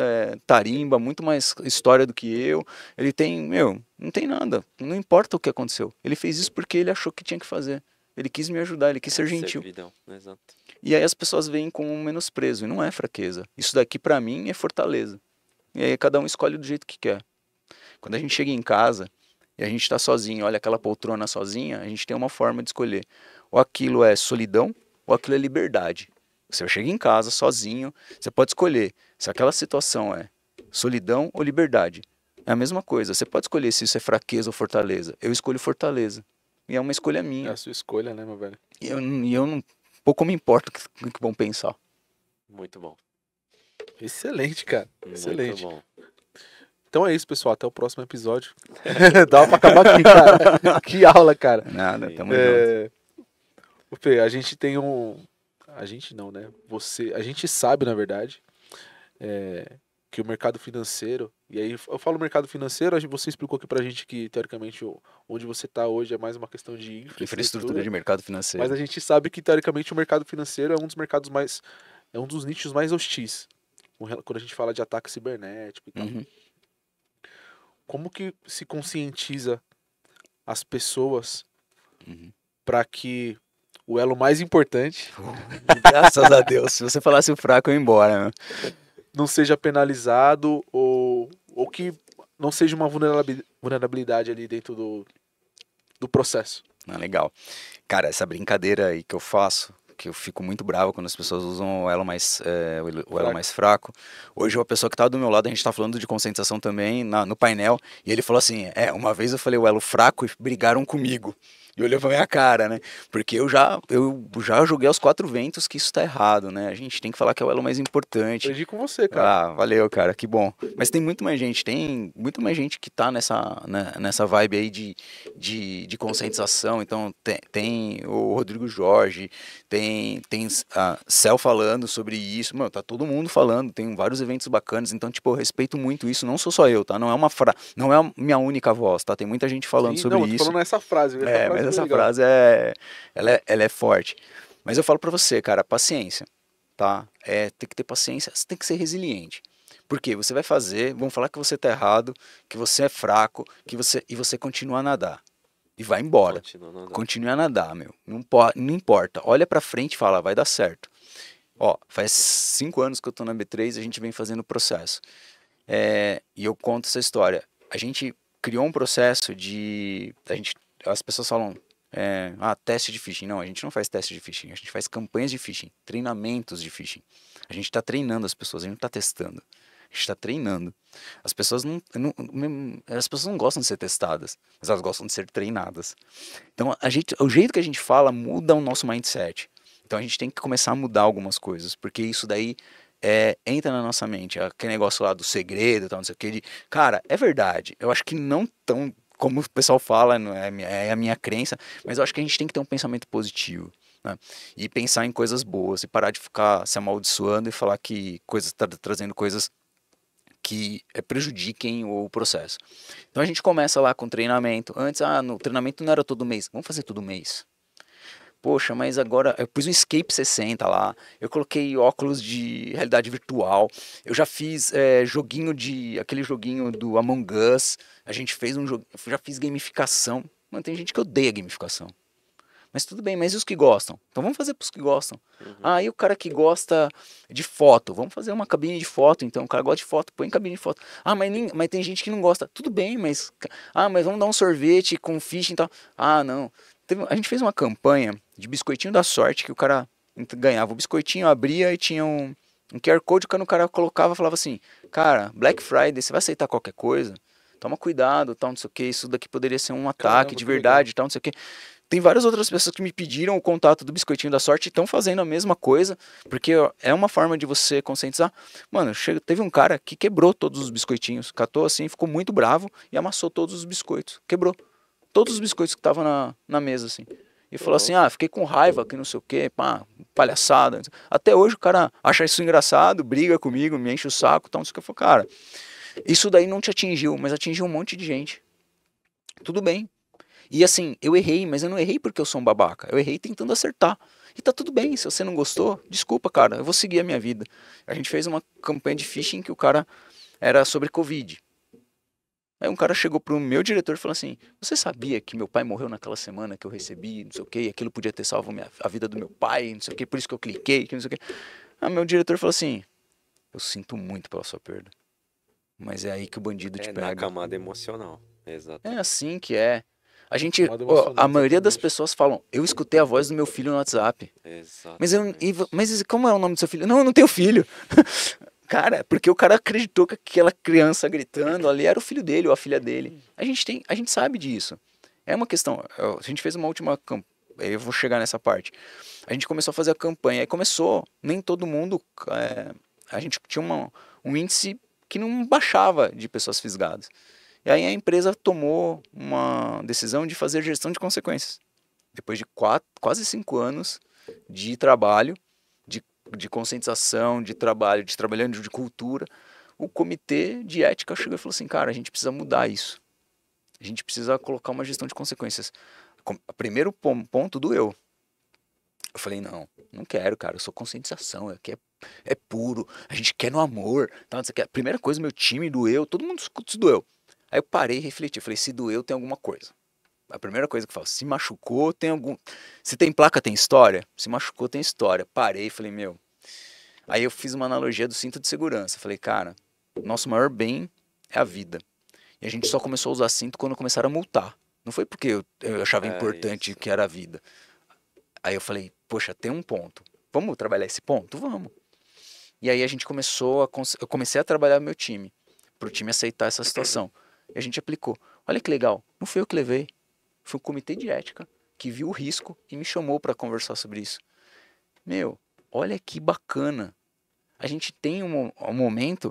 tarimba, muito mais história do que eu. Ele tem, meu, não tem nada. Não importa o que aconteceu. Ele fez isso porque ele achou que tinha que fazer. Ele quis me ajudar, ele quis ser gentil. Servidão, exato. E aí as pessoas veem como um menosprezo, e não é fraqueza. Isso daqui pra mim é fortaleza. E aí cada um escolhe do jeito que quer. Quando a gente chega em casa e a gente tá sozinho, olha aquela poltrona sozinha, a gente tem uma forma de escolher. Ou aquilo é solidão, ou aquilo é liberdade. Você chega em casa sozinho, você pode escolher se aquela situação é solidão ou liberdade. É a mesma coisa, você pode escolher se isso é fraqueza ou fortaleza. Eu escolho fortaleza. E é uma escolha É minha. a sua escolha, né, meu velho? E eu não pouco me importo o que vão pensar. Muito bom. Excelente, cara. Muito Excelente. bom. Então é isso, pessoal. Até o próximo episódio. Dá pra acabar aqui, cara. Que aula, cara. Nada, Sim. tamo junto. Ô, Fê, a gente tem um. A gente não, né? A gente sabe, na verdade, que o mercado financeiro. E aí eu falo mercado financeiro, você explicou aqui pra gente que, teoricamente, onde você tá hoje é mais uma questão de Infraestrutura de mercado financeiro. Mas a gente sabe que, teoricamente, o mercado financeiro é um dos mercados mais. É um dos nichos mais hostis. Quando a gente fala de ataque cibernético e tal. Uhum. Como que se conscientiza as pessoas Uhum. para que o elo mais importante Graças a Deus. Se você falasse o fraco, eu ia embora, meu. não seja penalizado ou que não seja uma vulnerabilidade ali dentro do processo? Ah, legal. Cara, essa brincadeira aí que eu faço, que eu fico muito bravo quando as pessoas usam o elo mais, o elo mais fraco. Hoje, uma pessoa que tá do meu lado, a gente tá falando de conscientização também no painel, e ele falou assim, uma vez eu falei o elo fraco e brigaram comigo. E olhou pra minha cara, né? Porque eu já joguei aos 4 ventos que isso tá errado, né? A gente tem que falar que é o elo mais importante. Aprendi com você, cara. Ah, valeu, cara, que bom. Mas tem muito mais gente que tá nessa vibe aí de conscientização. Então, tem o Rodrigo Jorge, tem a Cel falando sobre isso. Mano, tá todo mundo falando, tem vários eventos bacanas. Então, tipo, eu respeito muito isso. Não sou só eu, tá? Não é a minha única voz, tá? Tem muita gente falando Sim, sobre não, eu tô isso. falando essa frase. Mas essa legal. frase ela é forte. Mas eu falo pra você, cara, paciência, tá? Tem que ter paciência, você tem que ser resiliente. Porque você vai fazer, vão falar que você tá errado, que você é fraco, e você continua a nadar. E vai embora. Continue a nadar, meu. Não importa. Olha pra frente e fala, vai dar certo. Ó, faz 5 anos que eu tô na B3 e a gente vem fazendo o processo. E eu conto essa história. A gente criou um processo as pessoas falam, teste de phishing. Não, a gente não faz teste de phishing, a gente faz campanhas de phishing, treinamentos de phishing. A gente está treinando as pessoas, a gente não está testando. A gente está treinando. As pessoas não gostam de ser testadas, mas elas gostam de ser treinadas. Então, o jeito que a gente fala muda o nosso mindset. Então, a gente tem que começar a mudar algumas coisas, porque isso daí entra na nossa mente. Aquele negócio lá do segredo, tal, não sei o que. Cara, é verdade. Eu acho que não tão como o pessoal fala, não é a minha crença, mas eu acho que a gente tem que ter um pensamento positivo, né? E pensar em coisas boas e parar de ficar se amaldiçoando e falar que trazendo coisas que prejudiquem o processo. Então a gente começa lá com treinamento. Antes, no treinamento não era todo mês. Vamos fazer todo mês. Poxa, mas agora eu pus um Escape 60 lá, eu coloquei óculos de realidade virtual, eu já fiz aquele joguinho do Among Us, a gente fez já fiz gamificação. Mano, tem gente que odeia gamificação. Mas tudo bem, mas e os que gostam? Então vamos fazer para os que gostam. Uhum. E o cara que gosta de foto, vamos fazer uma cabine de foto, então o cara gosta de foto, põe cabine de foto. Mas tem gente que não gosta. Tudo bem, mas vamos dar um sorvete com phishing e tal. Não. A gente fez uma campanha de biscoitinho da sorte, que o cara ganhava o biscoitinho, abria e tinha um QR Code, quando o cara colocava, falava assim, cara, Black Friday, você vai aceitar qualquer coisa? Toma cuidado, tal, não sei o que, isso daqui poderia ser um ataque de verdade, tal, não sei o que. tem várias outras pessoas que me pediram o contato do Biscoitinho da Sorte e estão fazendo a mesma coisa, porque é uma forma de você conscientizar. Mano, teve um cara que quebrou todos os biscoitinhos, catou assim, ficou muito bravo e amassou todos os biscoitos. Quebrou todos os biscoitos que estavam na mesa, assim. E falou assim, fiquei com raiva, que não sei o quê, pá, palhaçada. Até hoje o cara acha isso engraçado, briga comigo, me enche o saco, tal, não sei o que. Eu falo, cara, isso daí não te atingiu, mas atingiu um monte de gente. Tudo bem. E assim, eu errei, mas eu não errei porque eu sou um babaca. Eu errei tentando acertar. E tá tudo bem, se você não gostou, desculpa, cara, eu vou seguir a minha vida. A gente fez uma campanha de phishing que o cara era sobre Covid. Aí um cara chegou pro meu diretor e falou assim, você sabia que meu pai morreu naquela semana que eu recebi, não sei o que, e aquilo podia ter salvo a vida do meu pai, não sei o que, por isso que eu cliquei, que não sei o que. Aí meu diretor falou assim, eu sinto muito pela sua perda. Mas é aí que o bandido te É pega. na camada emocional. Exato. É assim que é. A gente, Camada emocional, a maioria das exatamente. pessoas falam, eu escutei a voz do meu filho no WhatsApp. Exato. Mas como é o nome do seu filho? Não, eu não tenho filho. Cara, porque o cara acreditou que aquela criança gritando ali era o filho dele ou a filha dele. A gente sabe disso. É uma questão. A gente fez uma última campanha. Eu vou chegar nessa parte. A gente começou a fazer a campanha. Aí começou, nem todo mundo. A gente tinha um índice que não baixava de pessoas fisgadas. E aí a empresa tomou uma decisão de fazer gestão de consequências. Depois de quase 5 anos de trabalho, de conscientização, de trabalhando de cultura, o comitê de ética chegou e falou assim, cara, a gente precisa mudar isso. A gente precisa colocar uma gestão de consequências. O primeiro ponto doeu. Eu falei, não quero, cara, eu sou conscientização, aqui é puro, a gente quer no amor. Então, a primeira coisa, meu time doeu, todo mundo se doeu. Aí eu parei e refleti, falei, se doeu tem alguma coisa. A primeira coisa que eu falo, se machucou tem algum... Se tem placa tem história? Se machucou tem história. Parei e falei, meu... Aí eu fiz uma analogia do cinto de segurança. Falei, cara, nosso maior bem é a vida. E a gente só começou a usar cinto quando começaram a multar. Não foi porque eu achava importante isso. que era a vida. Aí eu falei, poxa, tem um ponto. Vamos trabalhar esse ponto? Vamos. E aí a gente eu comecei a trabalhar meu time, para o time aceitar essa situação. E a gente aplicou. Olha que legal, não fui eu que levei. Foi o comitê de ética que viu o risco e me chamou para conversar sobre isso. Meu, olha que bacana. A gente tem um momento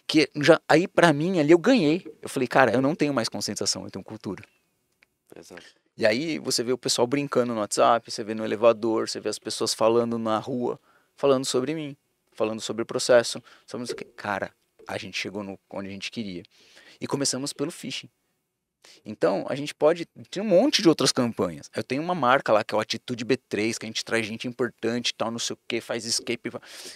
que já aí para mim ali eu ganhei. Eu falei, cara, eu não tenho mais conscientização, eu tenho cultura. Exato. E aí você vê o pessoal brincando no WhatsApp, você vê no elevador, você vê as pessoas falando na rua, falando sobre mim, falando sobre o processo, sobre isso aqui. Cara, a gente chegou onde a gente queria. E começamos pelo phishing. Então, a gente pode... Tem um monte de outras campanhas. Eu tenho uma marca lá, que é o Atitude B3, que a gente traz gente importante, tal, não sei o que, faz escape.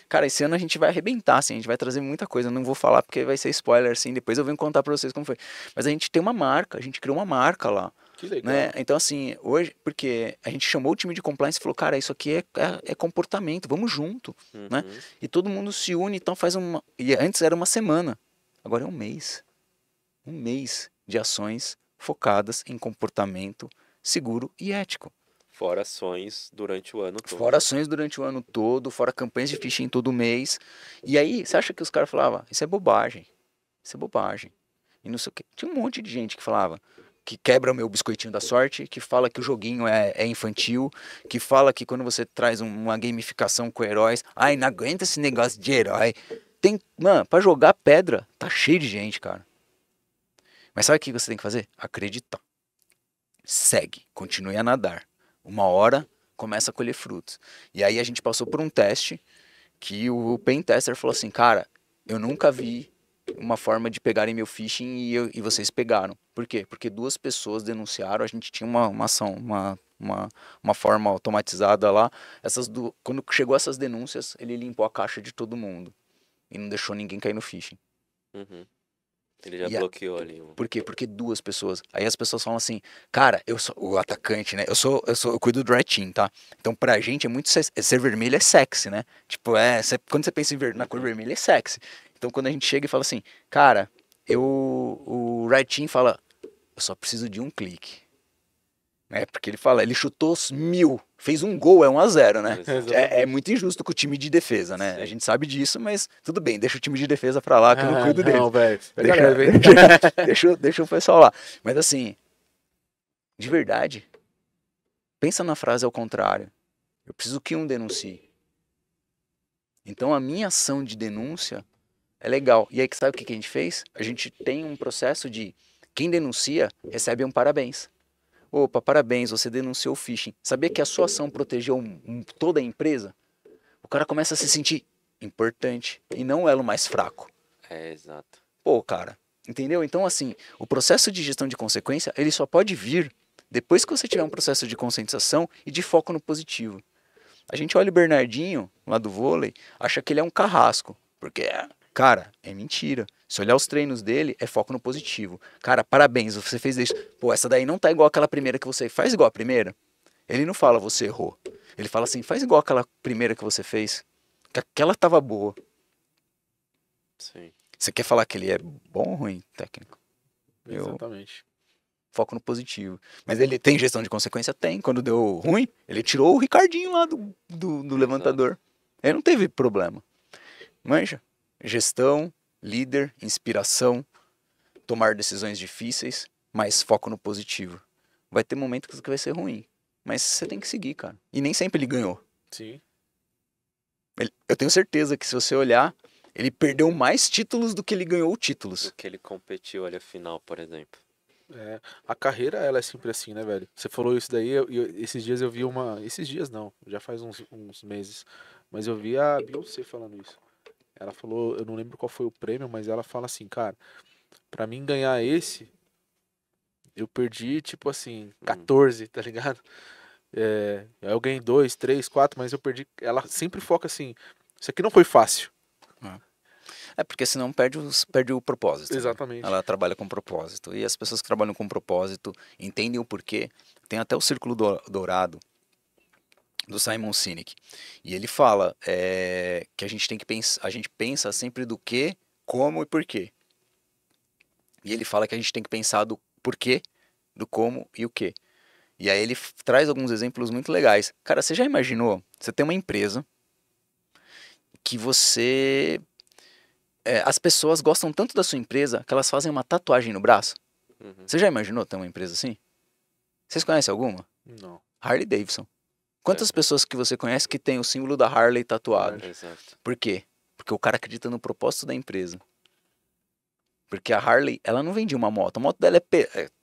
Cara, esse ano a gente vai arrebentar, assim, a gente vai trazer muita coisa. Eu não vou falar porque vai ser spoiler, assim, depois eu venho contar pra vocês como foi. Mas a gente tem uma marca, a gente criou uma marca lá. Que legal. Né? Então, assim, hoje, porque a gente chamou o time de compliance e falou, cara, isso aqui é comportamento, vamos junto, né? E todo mundo se une, então faz uma... E antes era uma semana, agora é um mês. Um mês de ações focadas em comportamento seguro e ético. Fora ações durante o ano todo. Fora ações durante o ano todo, fora campanhas de phishing todo mês. E aí, você acha que os caras falavam, isso é bobagem, isso é bobagem. E não sei o quê. Tinha um monte de gente que falava, que quebra o meu biscoitinho da sorte, que fala que o joguinho é infantil, que fala que quando você traz uma gamificação com heróis, ai, não aguenta esse negócio de herói. Mano, pra jogar pedra, tá cheio de gente, cara. Mas sabe o que você tem que fazer? Acreditar. Segue, continue a nadar. Uma hora, começa a colher frutos. E aí a gente passou por um teste, que o pen tester falou assim, cara, eu nunca vi uma forma de pegarem meu phishing e vocês pegaram. Por quê? Porque 2 pessoas denunciaram, a gente tinha uma ação, uma forma automatizada lá. Quando chegou essas denúncias, ele limpou a caixa de todo mundo. E não deixou ninguém cair no phishing. Ele já bloqueou ali. Por quê? Porque 2 pessoas. Aí as pessoas falam assim, cara, eu sou o atacante, né? Eu cuido do Red Team, tá? Então pra gente é muito... Ser vermelho é sexy, né? Tipo, quando você pensa na cor vermelha é sexy. Então quando a gente chega e fala assim, cara, o Red Team fala, eu só preciso de um clique. Porque ele chutou 1000, fez um gol, é 1-0, né? É muito injusto com o time de defesa, né? Sim. A gente sabe disso, mas tudo bem, deixa o time de defesa pra lá, que eu não cuido dele. Não, velho. Deixa o pessoal lá. Mas assim, de verdade, pensa na frase ao contrário. Eu preciso que um denuncie. Então a minha ação de denúncia é legal. E aí, sabe o que a gente fez? A gente tem um processo de quem denuncia recebe um parabéns. Opa, parabéns, você denunciou o phishing. Sabia que a sua ação protegeu toda a empresa? O cara começa a se sentir importante e não o elo mais fraco. Exato. Pô, cara, entendeu? Então, assim, o processo de gestão de consequência, ele só pode vir depois que você tiver um processo de conscientização e de foco no positivo. A gente olha o Bernardinho, lá do vôlei, acha que ele é um carrasco. Porque, cara, é mentira. Se olhar os treinos dele, é foco no positivo. Cara, parabéns, você fez isso. Pô, essa daí não tá igual aquela primeira que você faz igual a primeira. Ele não fala, você errou. Ele fala assim, faz igual aquela primeira que você fez. Que aquela tava boa. Sim. Você quer falar que ele é bom ou ruim, técnico? Exatamente. Foco no positivo. Mas ele tem gestão de consequência? Tem. Quando deu ruim, ele tirou o Ricardinho lá do levantador. Ele não teve problema. Manja? Gestão, líder, inspiração, tomar decisões difíceis, mas foco no positivo. Vai ter momentos que vai ser ruim. Mas você tem que seguir, cara. E nem sempre ele ganhou. Sim. Eu tenho certeza que se você olhar, ele perdeu mais títulos do que ele ganhou títulos. Do que ele competiu, olha, final, por exemplo. É, a carreira, ela é sempre assim, né, velho? Você falou isso daí, esses dias eu vi uma... Esses dias não, já faz uns meses. Mas eu vi a Beyoncé falando isso. Ela falou, eu não lembro qual foi o prêmio, mas ela fala assim, cara, pra mim ganhar esse, eu perdi, tipo assim, 14, tá ligado? Eu ganhei 2, 3, 4, mas eu perdi... Ela sempre foca assim, isso aqui não foi fácil. É porque senão perde o propósito. né? Exatamente. Ela trabalha com propósito. E as pessoas que trabalham com propósito entendem o porquê. Tem até o Círculo Dourado do Simon Sinek. E ele fala que a gente tem que pensar, a gente pensa sempre do que, como e porquê. E ele fala que a gente tem que pensar do porquê, do como e o quê. E aí ele traz alguns exemplos muito legais. Cara, você já imaginou? Você tem uma empresa que você... as pessoas gostam tanto da sua empresa que elas fazem uma tatuagem no braço. Uhum. Você já imaginou ter uma empresa assim? Vocês conhecem alguma? Não. Harley Davidson. Quantas pessoas que você conhece que tem o símbolo da Harley tatuado? Exato. Por quê? Porque o cara acredita no propósito da empresa. Porque a Harley, ela não vende uma moto. A moto dela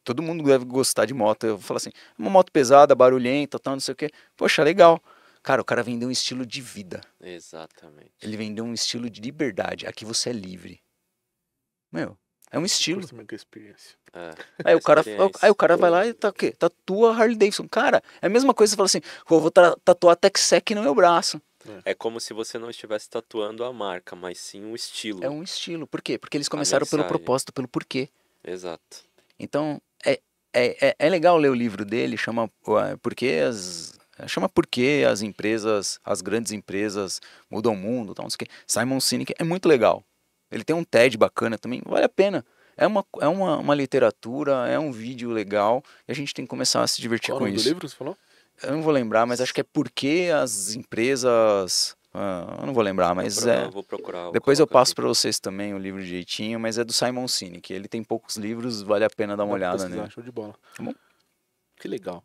todo mundo deve gostar de moto. Eu falo assim, uma moto pesada, barulhenta, tal, não sei o quê. Poxa, legal. Cara, o cara vendeu um estilo de vida. Exatamente. Ele vendeu um estilo de liberdade. Aqui você é livre. Meu, é um estilo. Customer Experience. Aí o cara Experiência. vai lá e tatua Harley Davidson. Cara, é a mesma coisa que você fala assim, eu vou tatuar Tech-Sec no meu braço. É como se você não estivesse tatuando a marca, mas sim um estilo. É um estilo. Por quê? Porque eles começaram pelo mensagem. propósito, pelo porquê. Exato. Então, é legal ler o livro dele, chama Por que as empresas, as grandes empresas mudam o mundo, tal, não sei o quê. Simon Sinek é muito legal. Ele tem um TED bacana também, vale a pena. É uma literatura, é um vídeo legal e a gente tem que começar a se divertir Qual o com nome do isso. livro, você falou? Eu não vou lembrar, mas acho que é Por que as empresas... eu não vou lembrar, mas Vou procurar. depois eu colocar passo aqui. para vocês também o livro direitinho, mas é do Simon Sinek. Ele tem poucos livros, vale a pena dar uma Vou olhada pesquisar, nele. show de bola. Tá bom? Que legal.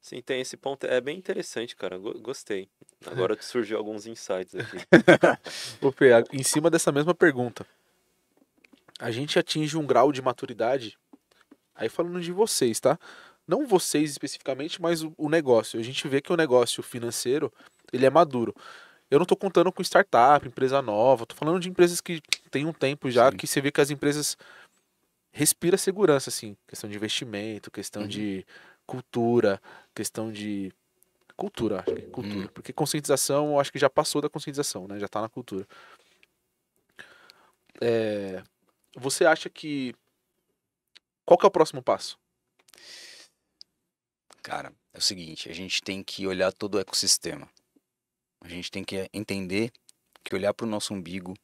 Sim, tem esse ponto. É bem interessante, cara. Gostei. Agora surgiu alguns insights aqui. Ô, Pê, em cima dessa mesma pergunta, a gente atinge um grau de maturidade, aí falando de vocês, tá? Não vocês especificamente, mas o negócio. A gente vê que o negócio financeiro, ele é maduro. Eu não tô contando com startup, empresa nova, tô falando de empresas que tem um tempo já, Sim. que você vê que as empresas respiram segurança, assim. Questão de investimento, questão de cultura, questão de... Cultura, acho que é cultura. Porque conscientização, eu acho que já passou da conscientização, né? Já tá na cultura. Você acha que... Qual que é o próximo passo? Cara, é o seguinte, a gente tem que olhar todo o ecossistema. A gente tem que entender que olhar para o nosso umbigo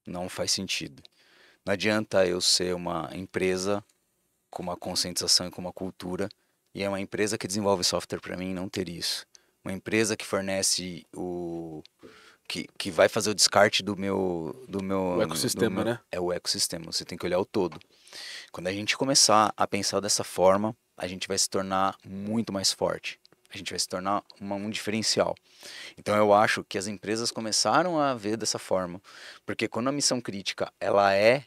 não faz sentido. Não adianta eu ser uma empresa com uma conscientização e com uma cultura e é uma empresa que desenvolve software para mim não ter isso. Uma empresa que fornece que vai fazer o descarte do meu O ecossistema, né? É o ecossistema, você tem que olhar o todo. Quando a gente começar a pensar dessa forma, a gente vai se tornar muito mais forte. A gente vai se tornar um diferencial. Então eu acho que as empresas começaram a ver dessa forma, porque quando a missão crítica ela é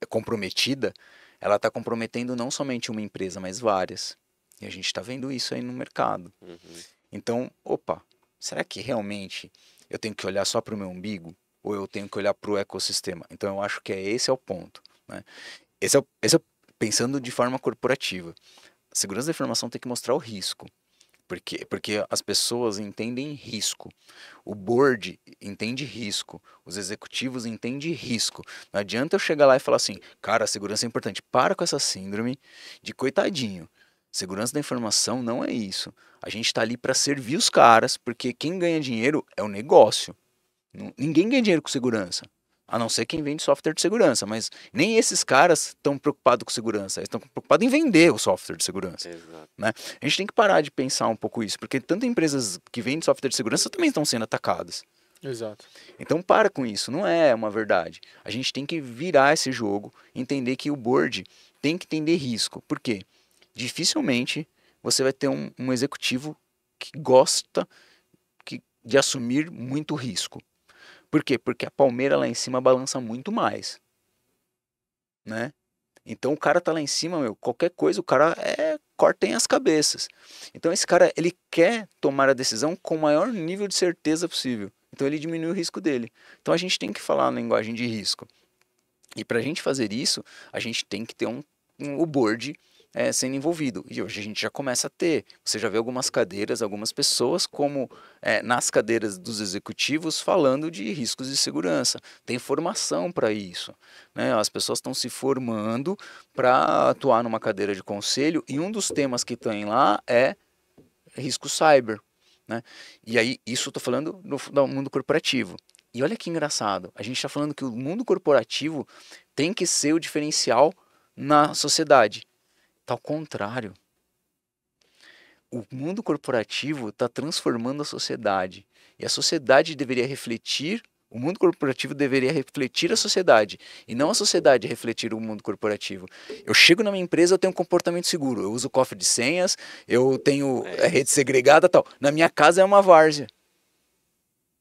comprometida, ela está comprometendo não somente uma empresa, mas várias. E a gente está vendo isso aí no mercado. Uhum. Então, opa, será que realmente eu tenho que olhar só para o meu umbigo? Ou eu tenho que olhar para o ecossistema? Então eu acho que esse é o ponto, né? Esse é pensando de forma corporativa. A segurança da informação tem que mostrar o risco. Porque as pessoas entendem risco. O board entende risco. Os executivos entendem risco. Não adianta eu chegar lá e falar assim, cara, a segurança é importante. Para com essa síndrome de coitadinho. Segurança da informação não é isso. A gente está ali para servir os caras, porque quem ganha dinheiro é o negócio. Ninguém ganha dinheiro com segurança. A não ser quem vende software de segurança, mas nem esses caras estão preocupados com segurança, eles estão preocupados em vender o software de segurança. Exato. Né? A gente tem que parar de pensar um pouco isso, porque tantas empresas que vendem software de segurança também estão sendo atacadas. Exato. Então para com isso, não é uma verdade. A gente tem que virar esse jogo, entender que o board tem que entender risco. Por quê? Dificilmente você vai ter um executivo que gosta de assumir muito risco. Por quê? Porque a palmeira lá em cima balança muito mais, né? Então o cara tá lá em cima, meu, qualquer coisa, o cara cortem as cabeças. Então esse cara, ele quer tomar a decisão com o maior nível de certeza possível. Então ele diminui o risco dele. Então a gente tem que falar na linguagem de risco. E para a gente fazer isso, a gente tem que ter o board sendo envolvido. E hoje a gente já começa a ter. Você já vê algumas cadeiras, algumas pessoas como nas cadeiras dos executivos falando de riscos de segurança. Tem formação para isso, né? As pessoas estão se formando para atuar numa cadeira de conselho e um dos temas que tem lá é risco cyber, né? E aí, isso eu estou falando do mundo corporativo. E olha que engraçado, a gente está falando que o mundo corporativo tem que ser o diferencial na sociedade. Tá ao contrário. O mundo corporativo está transformando a sociedade. E a sociedade deveria refletir, o mundo corporativo deveria refletir a sociedade. E não a sociedade refletir o mundo corporativo. Eu chego na minha empresa, eu tenho um comportamento seguro. Eu uso cofre de senhas, eu tenho rede segregada e tal. Na minha casa é uma várzea.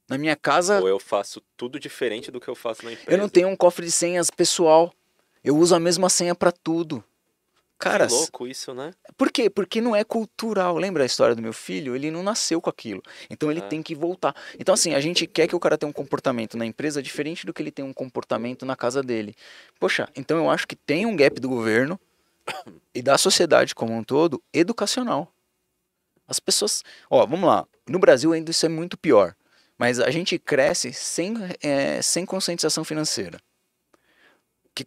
Na minha casa... Ou eu faço tudo diferente do que eu faço na empresa. Eu não tenho um cofre de senhas pessoal. Eu uso a mesma senha para tudo. Cara, que louco isso, né? Por quê? Porque não é cultural. Lembra a história do meu filho? Ele não nasceu com aquilo. Então ele tem que voltar. Então assim, a gente quer que o cara tenha um comportamento na empresa diferente do que ele tem um comportamento na casa dele. Poxa, então eu acho que tem um gap do governo e da sociedade como um todo educacional. As pessoas... Ó, vamos lá. No Brasil ainda isso é muito pior. Mas a gente cresce sem conscientização financeira.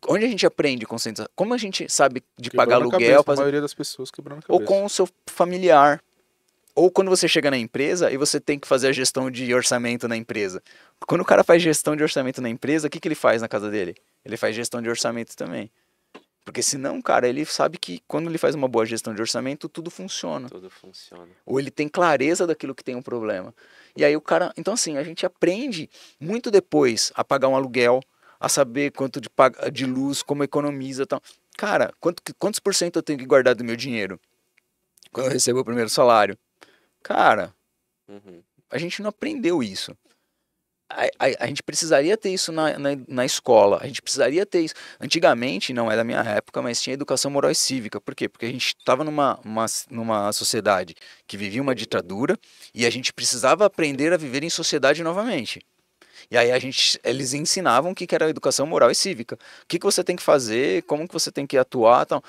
Onde a gente aprende conscientização? Como a gente sabe de pagar aluguel? A maioria das pessoas quebrando a cabeça. Ou com o seu familiar. Ou quando você chega na empresa e você tem que fazer a gestão de orçamento na empresa. Quando o cara faz gestão de orçamento na empresa, o que ele faz na casa dele? Ele faz gestão de orçamento também. Porque senão, cara, ele sabe que quando ele faz uma boa gestão de orçamento, tudo funciona. Tudo funciona. Ou ele tem clareza daquilo que tem um problema. E aí o cara... Então assim, a gente aprende muito depois a pagar um aluguel, a saber quanto de luz, como economiza e tal. Cara, quantos por cento eu tenho que guardar do meu dinheiro quando eu recebo o primeiro salário? Cara, a gente não aprendeu isso. A gente precisaria ter isso na escola. A gente precisaria ter isso. Antigamente, não é da minha época, mas tinha educação moral e cívica. Por quê? Porque a gente estava numa sociedade que vivia uma ditadura e a gente precisava aprender a viver em sociedade novamente. E aí eles ensinavam o que era educação moral e cívica. O que você tem que fazer, como que você tem que atuar, tal.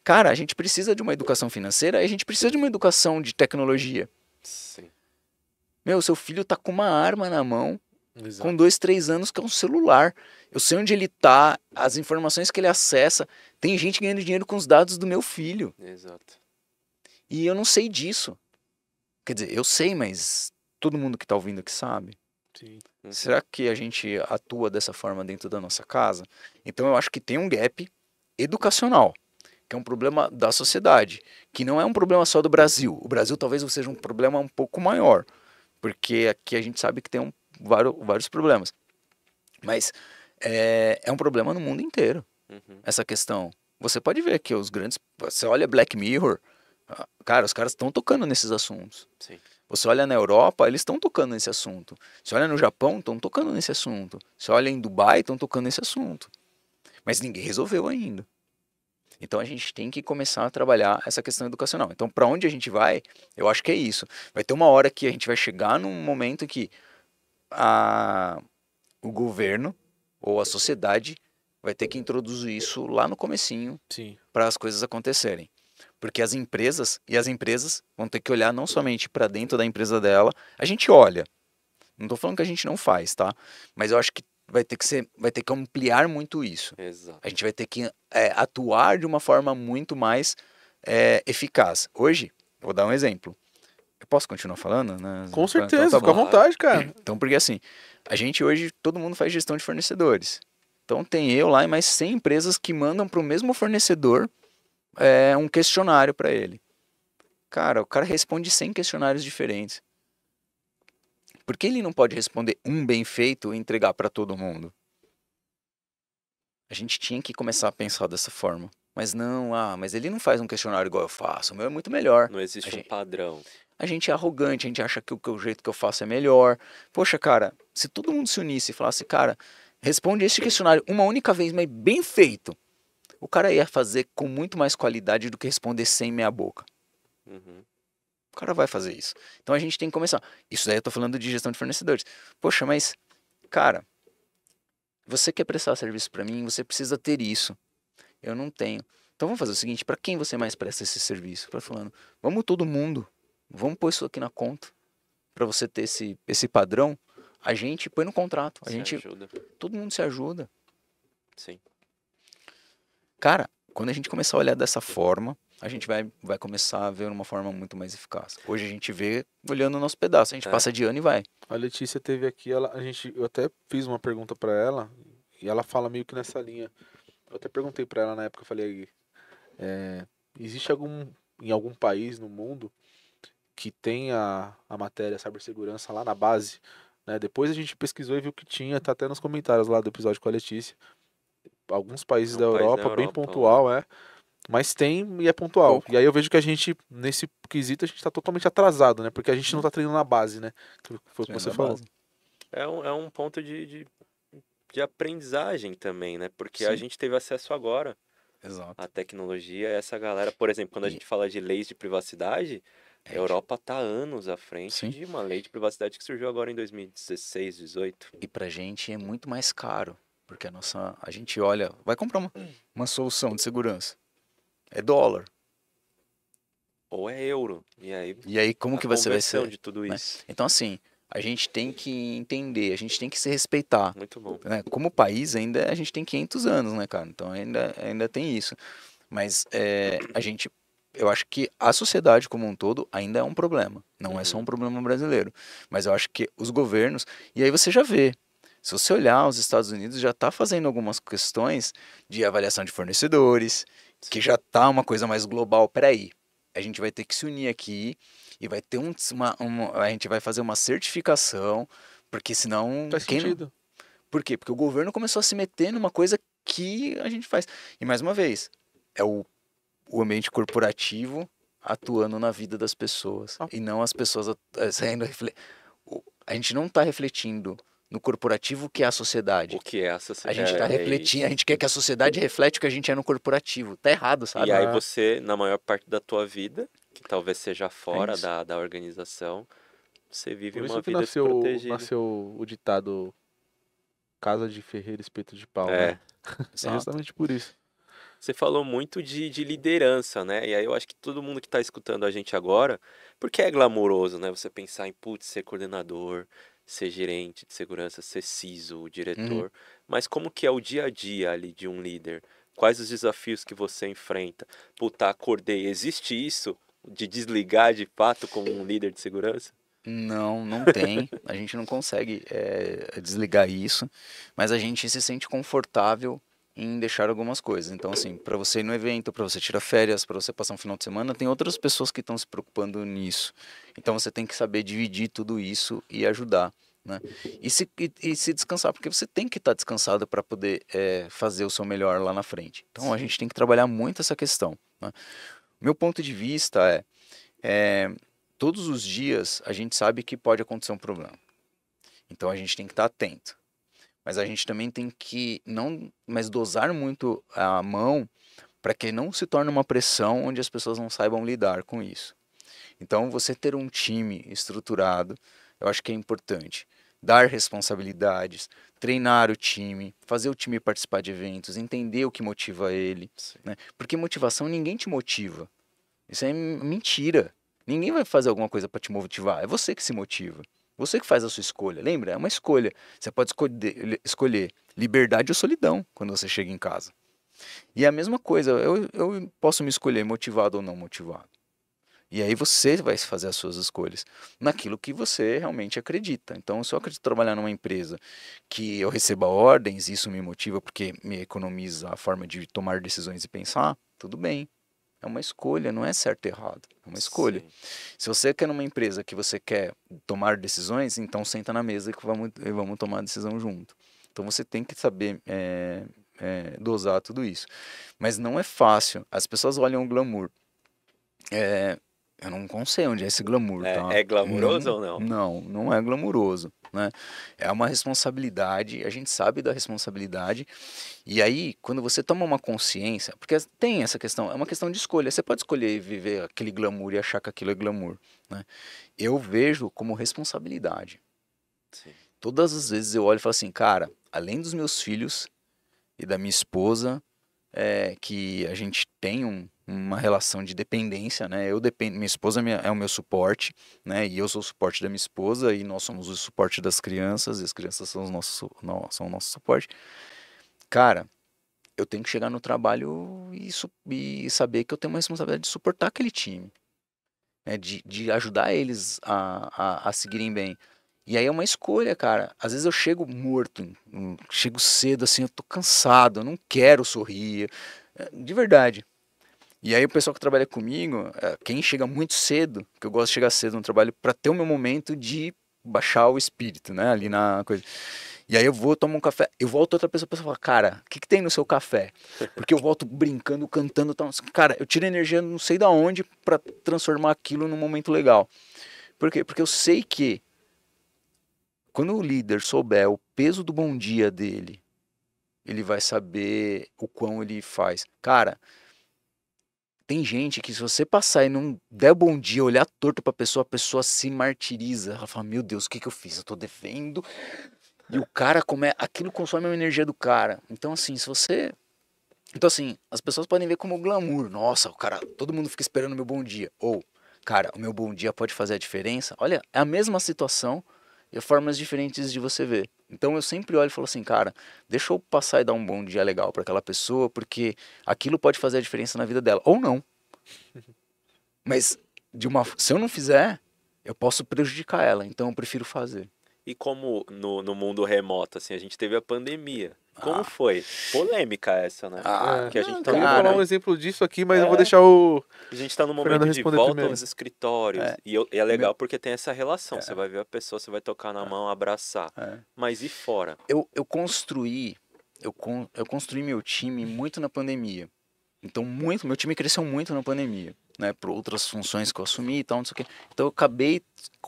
Cara, a gente precisa de uma educação financeira e a gente precisa de uma educação de tecnologia. Sim. Meu, seu filho tá com uma arma na mão, Exato. com 2, 3 anos, que é um celular. Eu sei onde ele tá, as informações que ele acessa. Tem gente ganhando dinheiro com os dados do meu filho. Exato. E eu não sei disso. Quer dizer, eu sei, mas todo mundo que tá ouvindo aqui sabe. Sim. Será que a gente atua dessa forma dentro da nossa casa? Então eu acho que tem um gap educacional, que é um problema da sociedade, que não é um problema só do Brasil. O Brasil talvez seja um problema um pouco maior, porque aqui a gente sabe que tem vários problemas. Mas é um problema no mundo inteiro, essa questão. Você pode ver que os grandes... Você olha Black Mirror, Cara, os caras estão tocando nesses assuntos. Sim. Você olha na Europa, eles estão tocando nesse assunto. Você olha no Japão, estão tocando nesse assunto. Você olha em Dubai, estão tocando nesse assunto. Mas ninguém resolveu ainda. Então a gente tem que começar a trabalhar essa questão educacional. Então, para onde a gente vai, eu acho que é isso. Vai ter uma hora que a gente vai chegar num momento que o governo ou a sociedade vai ter que introduzir isso lá no comecinho Sim. para as coisas acontecerem. Porque as empresas vão ter que olhar não somente para dentro da empresa dela, a gente olha. Não estou falando que a gente não faz, tá? Mas eu acho que vai ter que ampliar muito isso. Exato. A gente vai ter que atuar de uma forma muito mais eficaz. Hoje, eu vou dar um exemplo. Eu posso continuar falando, né? Com Então, certeza, tá fica à bom. vontade, cara. Então, porque assim, a gente hoje, todo mundo faz gestão de fornecedores. Então tem eu lá e mais 100 empresas que mandam para o mesmo fornecedor um questionário para ele. Cara, o cara responde 100 questionários diferentes. Por que ele não pode responder um bem feito e entregar para todo mundo? A gente tinha que começar a pensar dessa forma. Mas não, mas ele não faz um questionário igual eu faço. O meu é muito melhor. Não existe um padrão. A gente é arrogante, a gente acha que o jeito que eu faço é melhor. Poxa, cara, se todo mundo se unisse e falasse, cara, responde esse questionário uma única vez, mas bem feito, o cara ia fazer com muito mais qualidade do que responder sem meia boca. Uhum. O cara vai fazer isso. Então a gente tem que começar. Isso daí eu tô falando de gestão de fornecedores. Poxa, mas, cara, você quer prestar serviço para mim, você precisa ter isso. Eu não tenho. Então vamos fazer o seguinte, para quem você mais presta esse serviço? Para falando, vamos todo mundo, vamos pôr isso aqui na conta. Para você ter esse padrão, a gente põe no contrato. Ajuda. Todo mundo se ajuda. Sim. Cara, quando a gente começar a olhar dessa forma, a gente vai começar a ver uma forma muito mais eficaz. Hoje a gente vê olhando o nosso pedaço, a gente passa de ano e vai. A Letícia teve aqui, eu até fiz uma pergunta pra ela e ela fala meio que nessa linha. Eu até perguntei pra ela na época, eu falei, existe em algum país no mundo que tem a matéria cibersegurança lá na base, né? Depois a gente pesquisou e viu que tinha, tá até nos comentários lá do episódio com a Letícia. Alguns países da Europa, bem pontual, mas tem e é pontual. Pouco. E aí eu vejo que a gente, nesse quesito, a gente tá totalmente atrasado, né? Porque a gente não tá treinando na base, né? Que foi o que você falou. É um ponto de aprendizagem também, né? Porque a Sim. gente teve acesso agora Exato. à tecnologia. Essa galera, por exemplo, quando a gente fala de leis de privacidade, a Europa tá anos à frente Sim. de uma lei de privacidade que surgiu agora em 2016, 2018. E pra gente é muito mais caro, porque a gente olha, vai comprar uma solução de segurança. É dólar. Ou é euro. E aí como que você vai ser? De tudo isso. Então assim, a gente tem que entender, a gente tem que se respeitar. Muito bom. Né? Como país ainda a gente tem 500 anos, né, cara? Então ainda tem isso. Mas eu acho que a sociedade como um todo ainda é um problema. Não é só um problema brasileiro. Mas eu acho que os governos, e aí você já vê, se você olhar, os Estados Unidos já está fazendo algumas questões de avaliação de fornecedores, que já está uma coisa mais global. Peraí, a gente vai ter que se unir aqui e vai ter a gente vai fazer uma certificação, porque senão... Faz sentido. Por quê? Porque o governo começou a se meter numa coisa que a gente faz. E mais uma vez, é o ambiente corporativo atuando na vida das pessoas. E não as pessoas saindo... A gente não está refletindo no corporativo que é a sociedade. O que é a sociedade? A gente está refletindo, a gente quer que a sociedade reflete o que a gente é no corporativo. Tá errado, sabe? E aí você, na maior parte da tua vida, que talvez seja fora da organização, você vive uma vida desprotegida. Nasceu o ditado casa de ferreiro, espeto de pau, É. né? É justamente por isso. Você falou muito de liderança, né? E aí eu acho que todo mundo que está escutando a gente agora, porque é glamouroso, né? Você pensar em, putz, ser coordenador, ser gerente de segurança, ser CISO, diretor. Mas como que é o dia a dia ali de um líder? Quais os desafios que você enfrenta? Puta, acordei. Existe isso de desligar de fato como um líder de segurança? Não tem. A gente não consegue desligar isso, mas a gente se sente confortável em deixar algumas coisas. Então, assim, para você ir no evento, para você tirar férias, para você passar um final de semana, tem outras pessoas que estão se preocupando nisso. Então, você tem que saber dividir tudo isso e ajudar, né? E se descansar, porque você tem que estar descansado para poder fazer o seu melhor lá na frente. Então, a gente tem que trabalhar muito essa questão, né? Meu ponto de vista todos os dias a gente sabe que pode acontecer um problema. Então a gente tem que estar atento. Mas a gente também tem que mas dosar muito a mão para que não se torne uma pressão onde as pessoas não saibam lidar com isso. Então você ter um time estruturado, eu acho que é importante. Dar responsabilidades, treinar o time, fazer o time participar de eventos, entender o que motiva ele, né? Porque motivação ninguém te motiva. Isso é mentira. Ninguém vai fazer alguma coisa para te motivar. É você que se motiva. Você que faz a sua escolha. Lembra? É uma escolha. Você pode escolher liberdade ou solidão quando você chega em casa. E é a mesma coisa. Eu posso me escolher motivado ou não motivado. E aí você vai fazer as suas escolhas naquilo que você realmente acredita. Então, se eu acredito trabalhar numa empresa que eu receba ordens, isso me motiva porque me economiza a forma de tomar decisões e pensar, tudo bem. É uma escolha, não é certo e errado. É uma escolha. Sim. Se você quer numa empresa que você quer tomar decisões, então senta na mesa e vamos tomar a decisão junto. Então você tem que saber dosar tudo isso. Mas não é fácil. As pessoas olham o glamour. Eu não sei onde é esse glamour, tá? É glamuroso ou não? Não é glamuroso, né? É uma responsabilidade, a gente sabe da responsabilidade. E aí, quando você toma uma consciência, porque tem essa questão, é uma questão de escolha. Você pode escolher viver aquele glamour e achar que aquilo é glamour, né? Eu vejo como responsabilidade. Sim. Todas as vezes eu olho e falo assim, cara, além dos meus filhos e da minha esposa, que a gente tem uma relação de dependência, né? Eu dependo, minha esposa é o meu suporte, né? E eu sou o suporte da minha esposa e nós somos o suporte das crianças e as crianças são são o nosso suporte. Cara, eu tenho que chegar no trabalho e saber que eu tenho uma responsabilidade de suportar aquele time, né? De ajudar eles a seguirem bem. E aí é uma escolha, cara. Às vezes eu chego morto, chego cedo assim, eu tô cansado, eu não quero sorrir, de verdade. E aí o pessoal que trabalha comigo, quem chega muito cedo, que eu gosto de chegar cedo no trabalho para ter o meu momento de baixar o espírito, né, ali na coisa. E aí eu vou tomar um café, eu volto outra pessoa, a pessoa fala, cara, o que tem no seu café? Porque eu volto brincando, cantando, tal. Cara, eu tiro energia não sei da onde para transformar aquilo num momento legal. Por quê? Porque eu sei que quando o líder souber o peso do bom dia dele, ele vai saber o quão ele faz. Cara, tem gente que se você passar e não der bom dia, olhar torto pra pessoa, a pessoa se martiriza. Ela fala, meu Deus, o que que eu fiz? Eu tô devendo. E o cara, aquilo consome a energia do cara. Então assim, Então assim, as pessoas podem ver como glamour. Nossa, o cara, todo mundo fica esperando o meu bom dia. Ou, cara, o meu bom dia pode fazer a diferença. Olha, é a mesma situação e formas diferentes de você ver. Então eu sempre olho e falo assim, cara, deixa eu passar e dar um bom dia legal para aquela pessoa, porque aquilo pode fazer a diferença na vida dela. Ou não. Mas se eu não fizer, eu posso prejudicar ela. Então eu prefiro fazer. E como no mundo remoto, assim, a gente teve a pandemia. Como foi? Polêmica essa, né? Que a gente tá Eu ia cara, falar um exemplo disso aqui, mas eu vou deixar o A gente tá no Fernando momento de responder volta primeiro. aos escritórios. E é legal porque tem essa relação. Você vai ver a pessoa, você vai tocar na mão, abraçar. Mas e fora? eu construí meu time muito na pandemia. Então, meu time cresceu muito na pandemia, né? Por outras funções que eu assumi e tal, não sei o quê. Então, eu acabei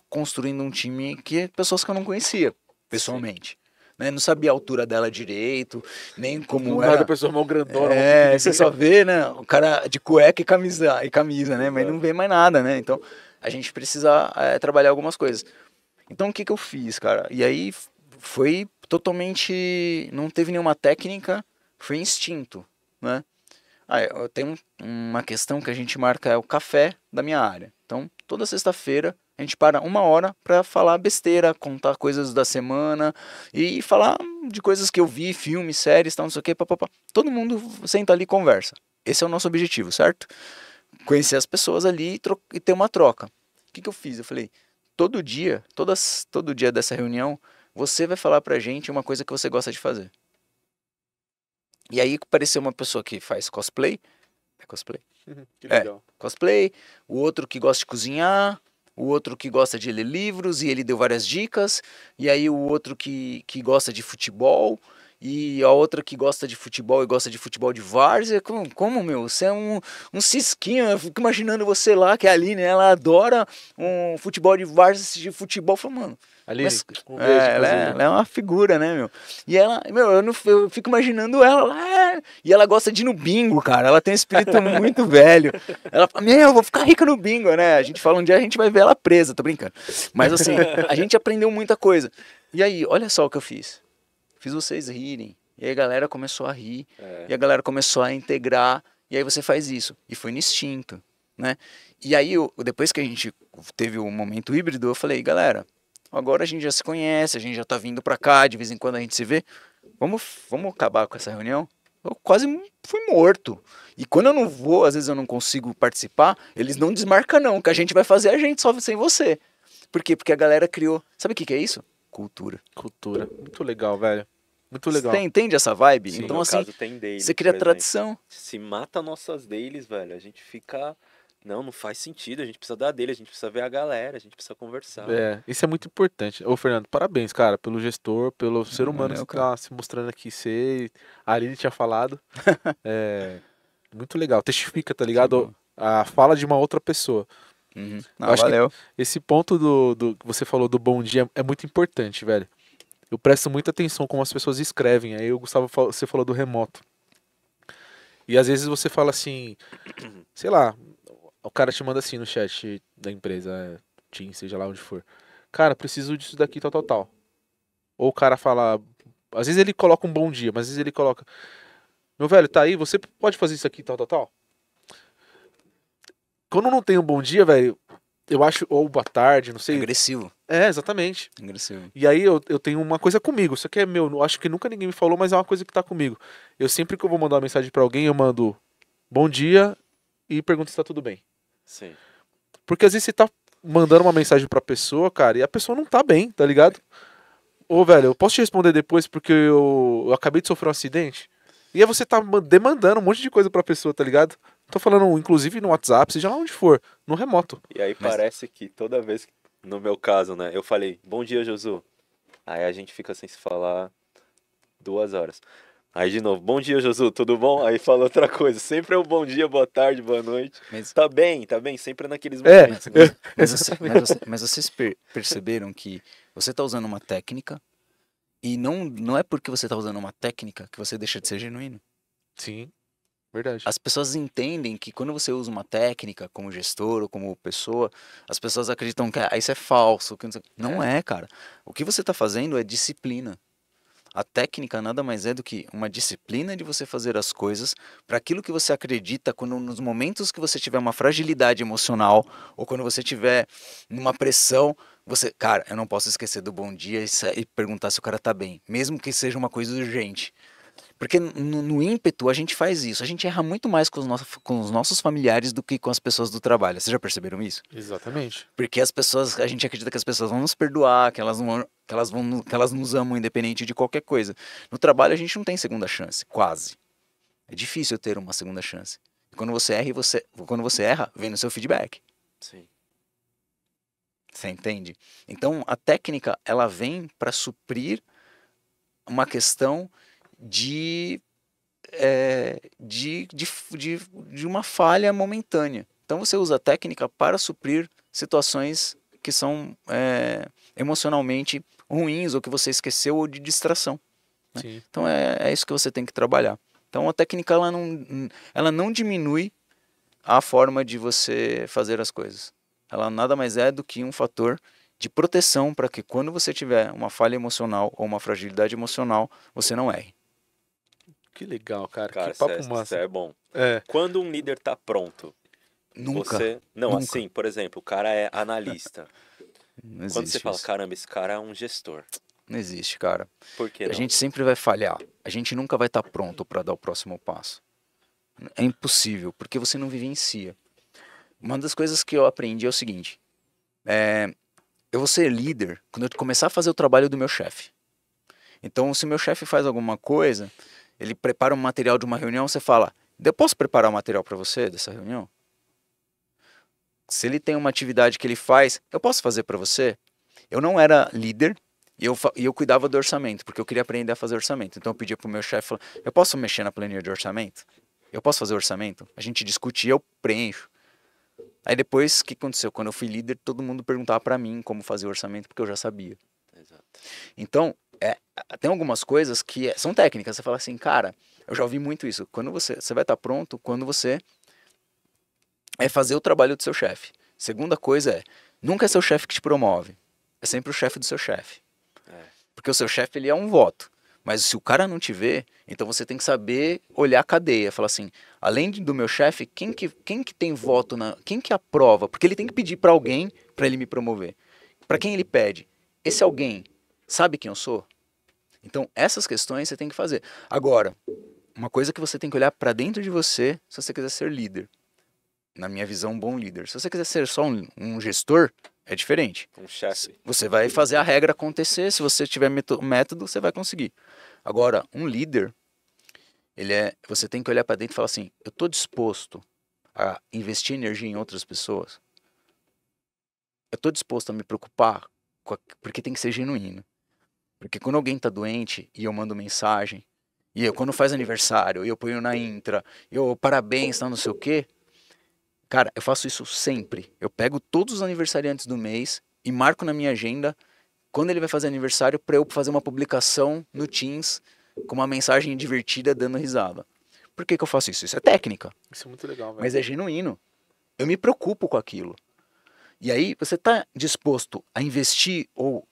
construindo um time pessoas que eu não conhecia pessoalmente. Né? Não sabia a altura dela direito, nem como do era. nada a pessoa mão grandona. Você só vê, né? O cara de cueca e camisa, né? Mas não vê mais nada, né? Então, a gente precisa trabalhar algumas coisas. Então, o que eu fiz, cara? E aí, foi totalmente... Não teve nenhuma técnica, foi instinto, né? Eu tenho uma questão que a gente marca, é o café da minha área. Então, toda sexta-feira, a gente para 1 hora para falar besteira, contar coisas da semana e falar de coisas que eu vi, filmes, séries, tal, não sei o que, papapá. Todo mundo senta ali e conversa. Esse é o nosso objetivo, certo? Conhecer as pessoas ali e ter uma troca. O que eu fiz? Eu falei, todo dia dessa reunião, você vai falar pra gente uma coisa que você gosta de fazer. E aí apareceu uma pessoa que faz cosplay. É cosplay? Que legal. Cosplay. O outro que gosta de cozinhar. O outro que gosta de ler livros e ele deu várias dicas. E aí o outro que gosta de futebol. e a outra que gosta de futebol e gosta de futebol de várzea. Como, meu? Você é um cisquinho. Eu fico imaginando você lá, que é a Aline, ela adora um futebol de várzea, assistir futebol. Eu falo, mano. Aline, Mas, um beijo, ela inclusive. é uma figura, né, meu? E ela, meu, eu fico imaginando ela lá. E ela gosta de ir no bingo, cara. Ela tem um espírito muito velho. Ela fala, meu, eu vou ficar rica no bingo, né? A gente fala, um dia a gente vai ver ela presa, tô brincando. Mas assim, a gente aprendeu muita coisa. E aí, olha só o que eu fiz. Fiz vocês rirem. E aí a galera começou a rir. E a galera começou a integrar. E aí você faz isso. E foi no instinto, né? E aí, depois que a gente teve o momento híbrido, eu falei, galera, agora a gente já se conhece, a gente já tá vindo pra cá, de vez em quando a gente se vê. Vamos acabar com essa reunião? Eu quase fui morto. E quando eu não vou, às vezes eu não consigo participar, eles não desmarcam não, que a gente vai fazer a gente só sem você. Por quê? Porque a galera criou. Sabe o que é isso? Cultura. Cultura. Muito legal, velho. Muito legal. Você entende essa vibe? Sim, Então no assim, caso, tem daily, você cria por exemplo. tradição. Se mata nossas dailies, velho, a gente fica... Não faz sentido, a gente precisa dar dele, a gente precisa ver a galera, a gente precisa conversar. Isso é muito importante. Ô, Fernando, parabéns, cara, pelo gestor, pelo ser humano valeu, que tá se mostrando aqui ser. A Aline tinha falado. Muito legal. Testifica, tá ligado? A fala de uma outra pessoa. Uhum. Eu Não, acho que valeu. esse ponto do que você falou do bom dia é muito importante, velho. Eu presto muita atenção como as pessoas escrevem. Aí o Gustavo, você falou do remoto. E às vezes você fala assim, sei lá, o cara te manda assim no chat da empresa, Teams, seja lá onde for. Cara, preciso disso daqui, tal, tal, tal. Ou o cara fala, às vezes ele coloca um bom dia, mas às vezes ele coloca, meu velho, tá aí, você pode fazer isso aqui, tal, tal, tal. Quando não tem um bom dia, velho, eu acho, ou boa tarde, não sei. Agressivo. Exatamente. Agressivo. E aí eu tenho uma coisa comigo, isso aqui é meu, eu acho que nunca ninguém me falou, mas é uma coisa que tá comigo. Eu sempre que eu vou mandar uma mensagem pra alguém, eu mando bom dia e pergunto se tá tudo bem. Sim. Porque às vezes você tá mandando uma mensagem pra pessoa, cara, e a pessoa não tá bem, tá ligado? Ô, velho, eu posso te responder depois porque eu acabei de sofrer um acidente? E aí você tá demandando um monte de coisa pra pessoa, tá ligado? Tô falando, inclusive no WhatsApp, seja lá onde for, no remoto. E aí parece que toda vez, no meu caso, né, eu falei, bom dia, Josu. Aí a gente fica sem se falar 2 horas. Aí de novo, bom dia, Josu, tudo bom? Aí fala outra coisa. Sempre é o bom dia, boa tarde, boa noite. Mas, Tá bem, sempre naqueles momentos. mas vocês perceberam que você está usando uma técnica e não é porque você está usando uma técnica que você deixa de ser genuíno. Sim, verdade. As pessoas entendem que quando você usa uma técnica como gestor ou como pessoa, as pessoas acreditam que isso é falso. Que não é, cara. O que você está fazendo é disciplina. A técnica nada mais é do que uma disciplina de você fazer as coisas para aquilo que você acredita quando nos momentos que você tiver uma fragilidade emocional ou quando você tiver numa pressão, você, cara, eu não posso esquecer do bom dia e perguntar se o cara tá bem, mesmo que seja uma coisa urgente. Porque no ímpeto a gente faz isso, a gente erra muito mais com os nossos familiares do que com as pessoas do trabalho. Vocês já perceberam isso? Exatamente. Porque a gente acredita que as pessoas vão nos perdoar, que elas nos amam independente de qualquer coisa. No trabalho a gente não tem segunda chance, quase. É difícil ter uma segunda chance. E quando você erra, vem no seu feedback. Sim. Você entende? Então a técnica ela vem para suprir uma questão de uma falha momentânea. Então você usa a técnica para suprir situações que são emocionalmente ruins ou que você esqueceu ou de distração. Né? Sim. Então é isso que você tem que trabalhar. Então a técnica ela não diminui a forma de você fazer as coisas. Ela nada mais é do que um fator de proteção para que quando você tiver uma falha emocional ou uma fragilidade emocional, você não erre. Que legal, cara. Cara, Que papo isso massa. é bom. É. Quando um líder tá pronto, Nunca. Não, Nunca. assim, por exemplo, o cara é analista. Não Quando você existe fala, isso. caramba, esse cara é um gestor. Não existe, cara. Por que A não? gente sempre vai falhar. A gente nunca vai estar pronto para dar o próximo passo. É impossível, porque você não vivencia. Uma das coisas que eu aprendi é o seguinte. Eu vou ser líder quando eu começar a fazer o trabalho do meu chefe. Então, se o meu chefe faz alguma coisa, ele prepara um material de uma reunião, você fala, eu posso preparar o material para você dessa reunião? Se ele tem uma atividade que ele faz, eu posso fazer para você? Eu não era líder E eu cuidava do orçamento, porque eu queria aprender a fazer orçamento. Então eu pedia pro meu chefe, falava, eu posso mexer na planilha de orçamento? Eu posso fazer orçamento? A gente discute e eu preencho. Aí depois, o que aconteceu? Quando eu fui líder, todo mundo perguntava pra mim como fazer o orçamento, porque eu já sabia. Exato. Então, tem algumas coisas que são técnicas. Você fala assim, cara, eu já ouvi muito isso. Quando você vai estar pronto quando você fazer o trabalho do seu chefe. Segunda coisa nunca é seu chefe que te promove. É sempre o chefe do seu chefe. Porque o seu chefe, ele é um voto. Mas se o cara não te vê, então você tem que saber olhar a cadeia. Falar assim, além do meu chefe, quem que tem voto, quem que aprova? Porque ele tem que pedir para alguém para ele me promover. Para quem ele pede? Esse alguém sabe quem eu sou? Então, essas questões você tem que fazer. Agora, uma coisa que você tem que olhar para dentro de você, se você quiser ser líder. Na minha visão, um bom líder. Se você quiser ser só um gestor, é diferente. Um chefe. Você vai fazer a regra acontecer, se você tiver método, você vai conseguir. Agora, um líder, você tem que olhar para dentro e falar assim, eu estou disposto a investir energia em outras pessoas? Eu estou disposto a me preocupar, porque tem que ser genuíno. Porque quando alguém está doente e eu mando mensagem, quando faz aniversário, eu ponho na intra, parabéns, não sei o quê, cara, eu faço isso sempre. Eu pego todos os aniversariantes do mês e marco na minha agenda quando ele vai fazer aniversário para eu fazer uma publicação no Teams com uma mensagem divertida dando risada. Por que eu faço isso? Isso é técnica. Isso é muito legal, velho. Mas é genuíno. Eu me preocupo com aquilo. E aí, você está disposto a investir ou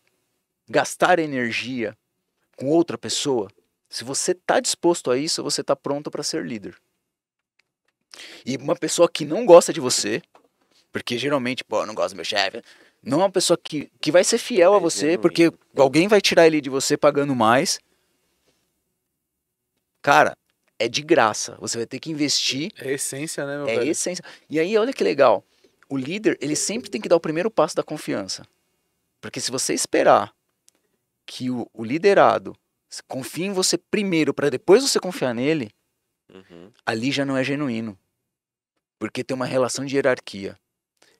gastar energia com outra pessoa? Se você está disposto a isso, você está pronto para ser líder. E uma pessoa que não gosta de você, porque geralmente, eu não gosto do meu chefe, não é uma pessoa que vai ser fiel a você, genuíno. porque alguém vai tirar ele de você pagando mais. Cara, é de graça. Você vai ter que investir. É essência, né, meu É velho? essência. E aí, olha que legal. O líder, ele sempre tem que dar o primeiro passo da confiança. Porque se você esperar que o liderado confie em você primeiro, para depois você confiar nele, ali já não é genuíno. Porque tem uma relação de hierarquia.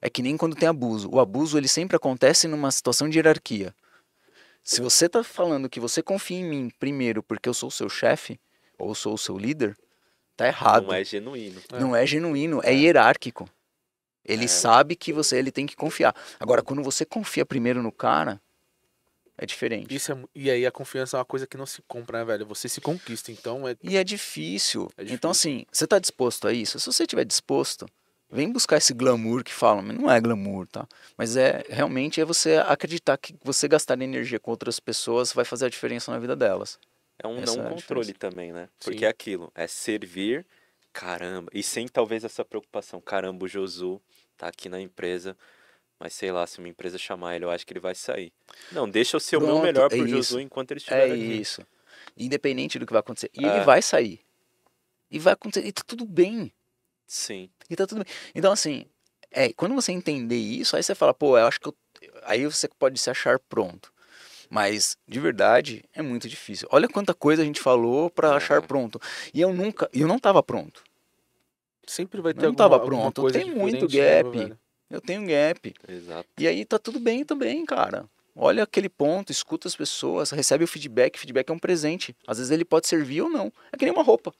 É que nem quando tem abuso. O abuso, ele sempre acontece numa situação de hierarquia. Se você tá falando que você confia em mim primeiro porque eu sou o seu chefe, ou sou o seu líder, tá errado. Não é genuíno. Não é genuíno, é hierárquico. Ele sabe que ele tem que confiar. Agora, quando você confia primeiro no cara, é diferente. E aí a confiança é uma coisa que não se compra, né, velho? Você se conquista, então E é difícil. É difícil. Então, assim, você tá disposto a isso? Se você estiver disposto, vem buscar esse glamour que falam, mas não é glamour, tá? Mas realmente é você acreditar que você gastar energia com outras pessoas vai fazer a diferença na vida delas. É um Essa não é a controle diferença. também, né? Sim. Porque é aquilo, é servir, caramba. E sem talvez essa preocupação, caramba, o Josu tá aqui na empresa, mas sei lá, se uma empresa chamar ele, eu acho que ele vai sair. Não, deixa eu ser o meu Pronto, melhor é pro isso. Josu enquanto ele estiver É aqui. isso. Independente do que vai acontecer. E ele vai sair. E vai acontecer. E tá tudo bem. Sim. E tá tudo bem. Então, assim, quando você entender isso, aí você fala, pô, eu acho que aí você pode se achar pronto. Mas, de verdade, é muito difícil. Olha quanta coisa a gente falou pra achar pronto. E eu não tava pronto. sempre vai ter Não alguma, tava alguma pronto. coisa Tem muito diferente, né, meu gap. velho? Eu tenho um gap. Exato. E aí tá tudo bem também, cara. Olha aquele ponto, escuta as pessoas, recebe o feedback. Feedback é um presente. Às vezes ele pode servir ou não. É que nem uma roupa.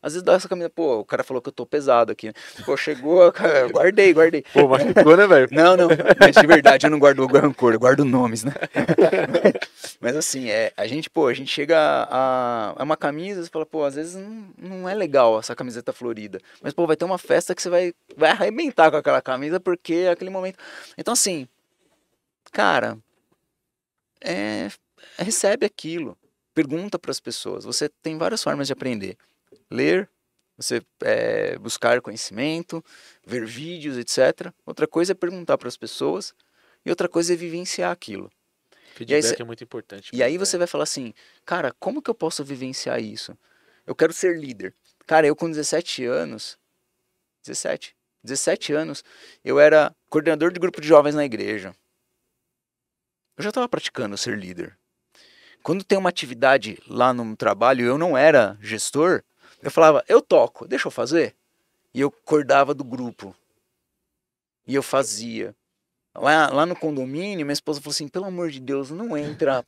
Às vezes dá essa camisa, pô, o cara falou que eu tô pesado aqui, né? Pô, chegou, cara, guardei. Pô, machucou, né, velho? Não, mas de verdade eu não guardo rancor, eu guardo nomes, né? Mas assim, a gente chega a uma camisa, você fala, pô, às vezes não é legal essa camiseta florida. Mas, pô, vai ter uma festa que você vai arrebentar com aquela camisa porque é aquele momento. Então, assim, cara, recebe aquilo, pergunta para as pessoas. Você tem várias formas de aprender. Ler, você buscar conhecimento, ver vídeos, etc. Outra coisa é perguntar para as pessoas e outra coisa é vivenciar aquilo. Feedback é muito importante. E aí você vai falar assim, cara, como que eu posso vivenciar isso? Eu quero ser líder. Cara, eu com 17 anos, eu era coordenador de grupo de jovens na igreja. Eu já estava praticando ser líder. Quando tem uma atividade lá no trabalho, eu não era gestor, eu falava, eu toco, deixa eu fazer. E eu acordava do grupo. E eu fazia. Lá no condomínio, minha esposa falou assim, pelo amor de Deus, não entra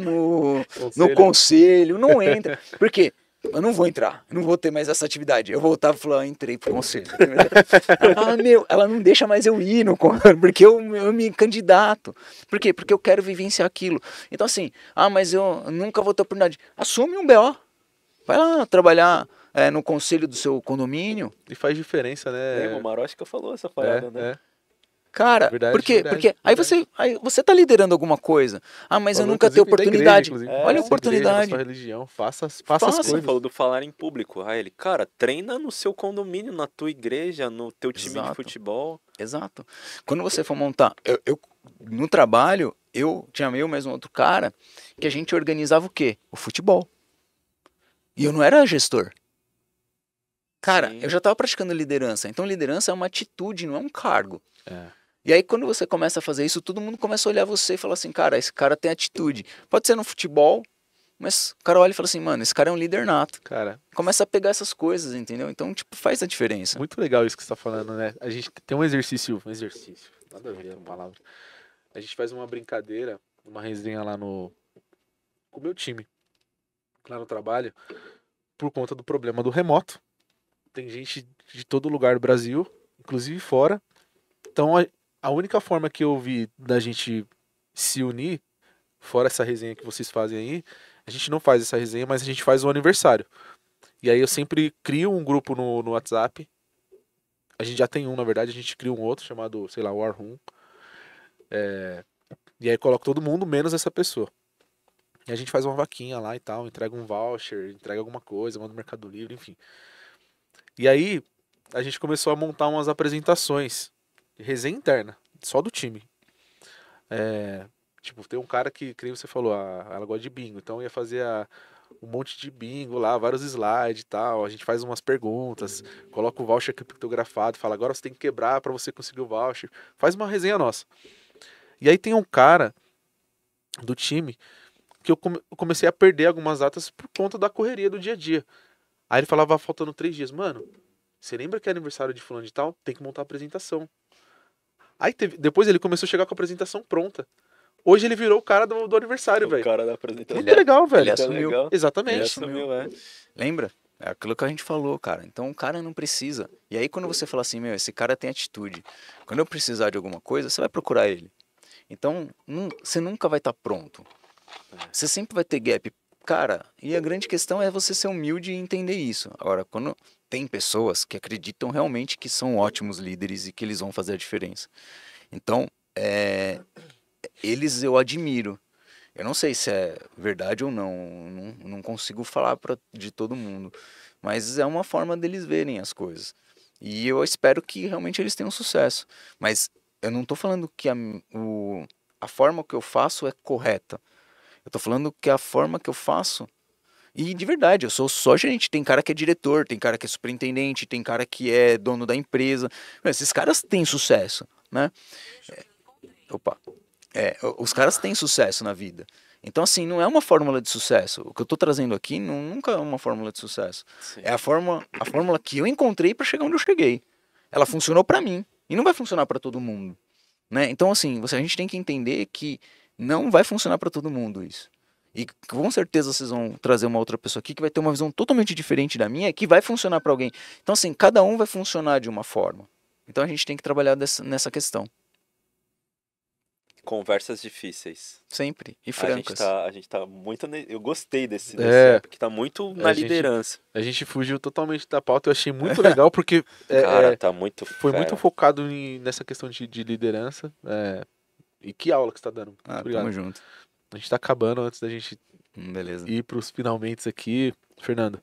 no conselho, não entra. Por quê? Eu não vou entrar, eu não vou ter mais essa atividade. Eu voltava e falava, entrei pro conselho. Ela fala, ela não deixa mais eu ir no conselho, porque eu me candidato. Por quê? Porque eu quero vivenciar aquilo. Então assim, mas eu nunca vou ter oportunidade. Assume um BO. Vai lá trabalhar no conselho do seu condomínio. E faz diferença, né? O Marótica falou essa parada, né? Cara, Verdade, por quê? verdade, Porque verdade. aí você tá liderando alguma coisa. Mas eu Falou, nunca tenho inclusive, da oportunidade. igreja, Olha a Nossa igreja, oportunidade. na sua religião, faça as Faça. coisas. Você falou do falar em público. Aí ele, cara, treina no seu condomínio, na tua igreja, no teu time de Exato. futebol. Exato. Quando você for montar... no trabalho, eu tinha mais um outro cara que a gente organizava o quê? O futebol. E eu não era gestor. Cara, Sim. eu já estava praticando liderança. Então liderança é uma atitude, não é um cargo. É. E aí quando você começa a fazer isso, todo mundo começa a olhar você e fala assim, cara, esse cara tem atitude. Pode ser no futebol, mas o cara olha e fala assim, mano, esse cara é um líder nato. Cara, Começa a pegar essas coisas, entendeu? Então, tipo, faz a diferença. muito legal isso que você tá falando, né? A gente tem um exercício, nada a ver a palavra. A gente faz uma brincadeira, uma resenha lá com o meu time, lá no trabalho, por conta do problema do remoto. Tem gente de todo lugar do Brasil, inclusive fora. Então, a única forma que eu vi da gente se unir, fora essa resenha que vocês fazem aí, a gente não faz essa resenha, mas a gente faz o aniversário. E aí eu sempre crio um grupo no WhatsApp. A gente já tem um, na verdade, a gente cria um outro chamado, sei lá, War Room. E aí coloca todo mundo, menos essa pessoa. E a gente faz uma vaquinha lá e tal, entrega um voucher, entrega alguma coisa, manda no Mercado Livre, enfim. E aí a gente começou a montar umas apresentações, resenha interna, só do time. Tipo, tem um cara que nem você falou, ela gosta de bingo, então ia fazer um monte de bingo lá, vários slides e tal. A gente faz umas perguntas, coloca o voucher criptografado, fala, agora você tem que quebrar pra você conseguir o voucher. Faz uma resenha nossa. E aí tem um cara do time que eu comecei a perder algumas datas por conta da correria do dia a dia. Aí ele falava, faltando 3 dias, mano, você lembra que é aniversário de fulano de tal? Tem que montar a apresentação. Aí depois ele começou a chegar com a apresentação pronta. Hoje ele virou o cara do aniversário, O velho. cara da apresentação. Muito legal, velho. Ele assumiu. Legal. Exatamente. Ele assumiu, Lembra? É aquilo que a gente falou, cara. Então o cara não precisa. E aí quando você fala assim, meu, esse cara tem atitude. Quando eu precisar de alguma coisa, você vai procurar ele. Então você nunca vai estar pronto. Você sempre vai ter gap. Cara, e a grande questão é você ser humilde e entender isso. Agora, quando tem pessoas que acreditam realmente que são ótimos líderes e que eles vão fazer a diferença. Então, eles eu admiro. Eu não sei se é verdade ou não, não consigo falar de todo mundo, mas é uma forma deles verem as coisas. E eu espero que realmente eles tenham sucesso. Mas eu não estou falando que a forma que eu faço é correta. Eu estou falando que a forma que eu faço... E de verdade, eu sou só gerente. Tem cara que é diretor, tem cara que é superintendente, tem cara que é dono da empresa. Esses caras têm sucesso, né? Os caras têm sucesso na vida. Então, assim, não é uma fórmula de sucesso. O que eu estou trazendo aqui nunca é uma fórmula de sucesso. Sim. É a fórmula que eu encontrei para chegar onde eu cheguei. Ela funcionou para mim e não vai funcionar para todo mundo, né? Então, assim, a gente tem que entender que não vai funcionar para todo mundo isso. E com certeza vocês vão trazer uma outra pessoa aqui que vai ter uma visão totalmente diferente da minha, que vai funcionar para alguém. Então, assim, cada um vai funcionar de uma forma. Então, a gente tem que trabalhar nessa questão. Conversas difíceis. Sempre. E francas. A gente tá muito... Eu gostei desse porque tá muito na liderança. A gente fugiu totalmente da pauta. Eu achei muito legal porque Cara, tá muito foi fera. muito focado nessa questão de liderança. E que aula que você tá dando. Muito obrigado. Tamo junto. A gente tá acabando antes da gente Beleza. ir pros finalmente aqui. Fernando,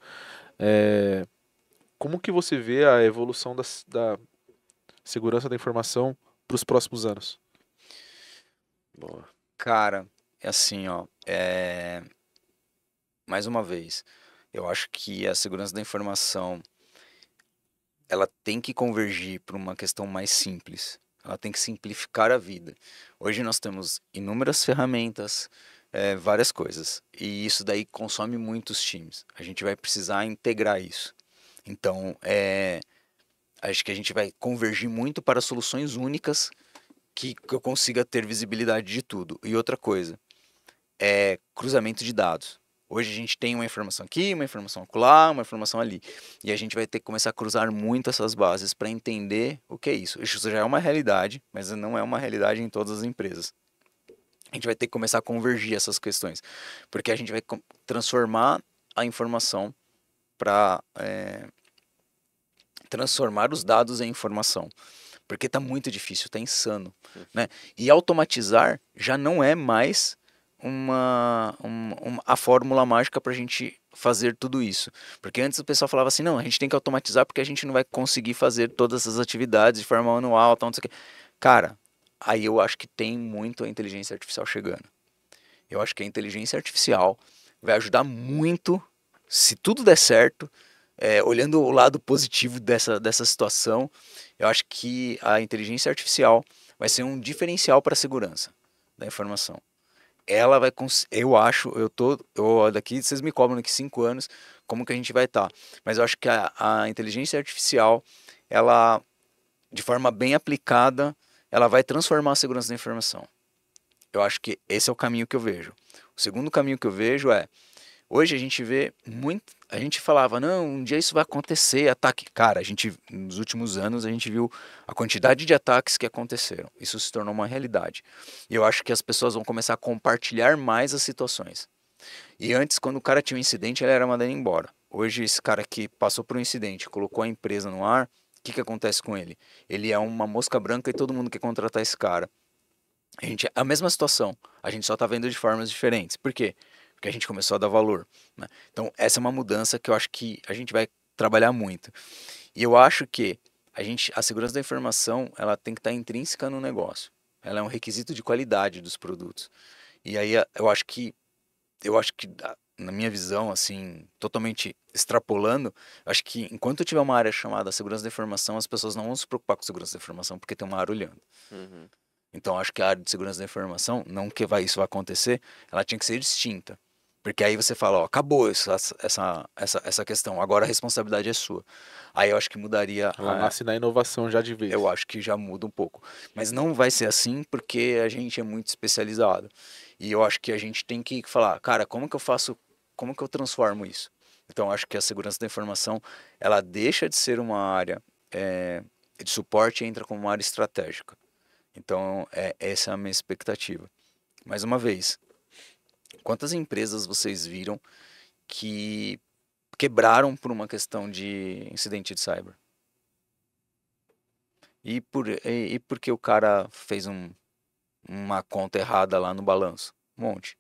como que você vê a evolução da segurança da informação pros próximos anos? Boa. Cara, é assim, ó. Mais uma vez, eu acho que a segurança da informação ela tem que convergir para uma questão mais simples. Ela tem que simplificar a vida. Hoje nós temos inúmeras ferramentas, várias coisas. E isso daí consome muitos times. A gente vai precisar integrar isso. Então, acho que a gente vai convergir muito para soluções únicas que eu consiga ter visibilidade de tudo. E outra coisa, é cruzamento de dados. Hoje a gente tem uma informação aqui, uma informação acolá, uma informação ali. E a gente vai ter que começar a cruzar muito essas bases para entender o que é isso. Isso já é uma realidade, mas não é uma realidade em todas as empresas. A gente vai ter que começar a convergir essas questões, porque a gente vai transformar a informação para transformar os dados em informação. Porque está muito difícil, está insano. Né? E automatizar já não é mais a fórmula mágica para a gente fazer tudo isso. Porque antes o pessoal falava assim, não, a gente tem que automatizar porque a gente não vai conseguir fazer todas essas atividades de forma manual, tal, não sei o quê. Cara, aí eu acho que tem muito a inteligência artificial chegando. Eu acho que a inteligência artificial vai ajudar muito, se tudo der certo, olhando o lado positivo dessa situação, eu acho que a inteligência artificial vai ser um diferencial para a segurança da informação. Ela vai, daqui vocês me cobram daqui 5 anos como que a gente vai estar. Mas eu acho que a inteligência artificial, ela, de forma bem aplicada, ela vai transformar a segurança da informação. Eu acho que esse é o caminho que eu vejo. O segundo caminho que eu vejo hoje a gente vê muito, a gente falava, não, um dia isso vai acontecer, ataque. Cara, nos últimos anos a gente viu a quantidade de ataques que aconteceram. Isso se tornou uma realidade. E eu acho que as pessoas vão começar a compartilhar mais as situações. E antes, quando o cara tinha um incidente, ele era mandado embora. Hoje, esse cara que passou por um incidente, colocou a empresa no ar, o que acontece com ele? Ele é uma mosca branca e todo mundo quer contratar esse cara. A mesma situação, a gente só está vendo de formas diferentes. Por quê? Porque a gente começou a dar valor. Né? Então, essa é uma mudança que eu acho que a gente vai trabalhar muito. E eu acho que a segurança da informação, ela tem que estar intrínseca no negócio. Ela é um requisito de qualidade dos produtos. E aí eu acho que na minha visão, assim, totalmente extrapolando, eu acho que enquanto tiver uma área chamada segurança da informação, as pessoas não vão se preocupar com segurança da informação porque tem uma área olhando. Uhum. Então, acho que a área de segurança da informação, não que isso vai acontecer, ela tinha que ser distinta. Porque aí você fala, ó, acabou essa questão, agora a responsabilidade é sua. Aí eu acho que mudaria. Ela nasce na inovação já de vez. Eu acho que já muda um pouco. Mas não vai ser assim porque a gente é muito especializado. E eu acho que a gente tem que falar, cara, como que eu transformo isso? Então, eu acho que a segurança da informação, ela deixa de ser uma área de suporte e entra como uma área estratégica. Então, essa é a minha expectativa. Mais uma vez, quantas empresas vocês viram que quebraram por uma questão de incidente de cyber? E porque o cara fez uma conta errada lá no balanço? Um monte.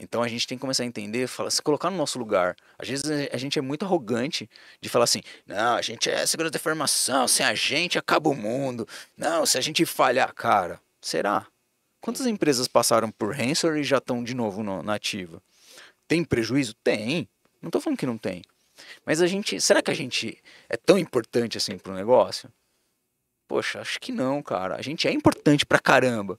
Então a gente tem que começar a entender, se colocar no nosso lugar. Às vezes a gente é muito arrogante de falar assim, não, a gente é segurança da informação, sem a gente acaba o mundo. Não, se a gente falhar, cara, será? Quantas empresas passaram por ransomware e já estão de novo na ativa? Tem prejuízo? Tem. Não estou falando que não tem. Mas será que a gente é tão importante assim para o negócio? Poxa, acho que não, cara. A gente é importante pra caramba.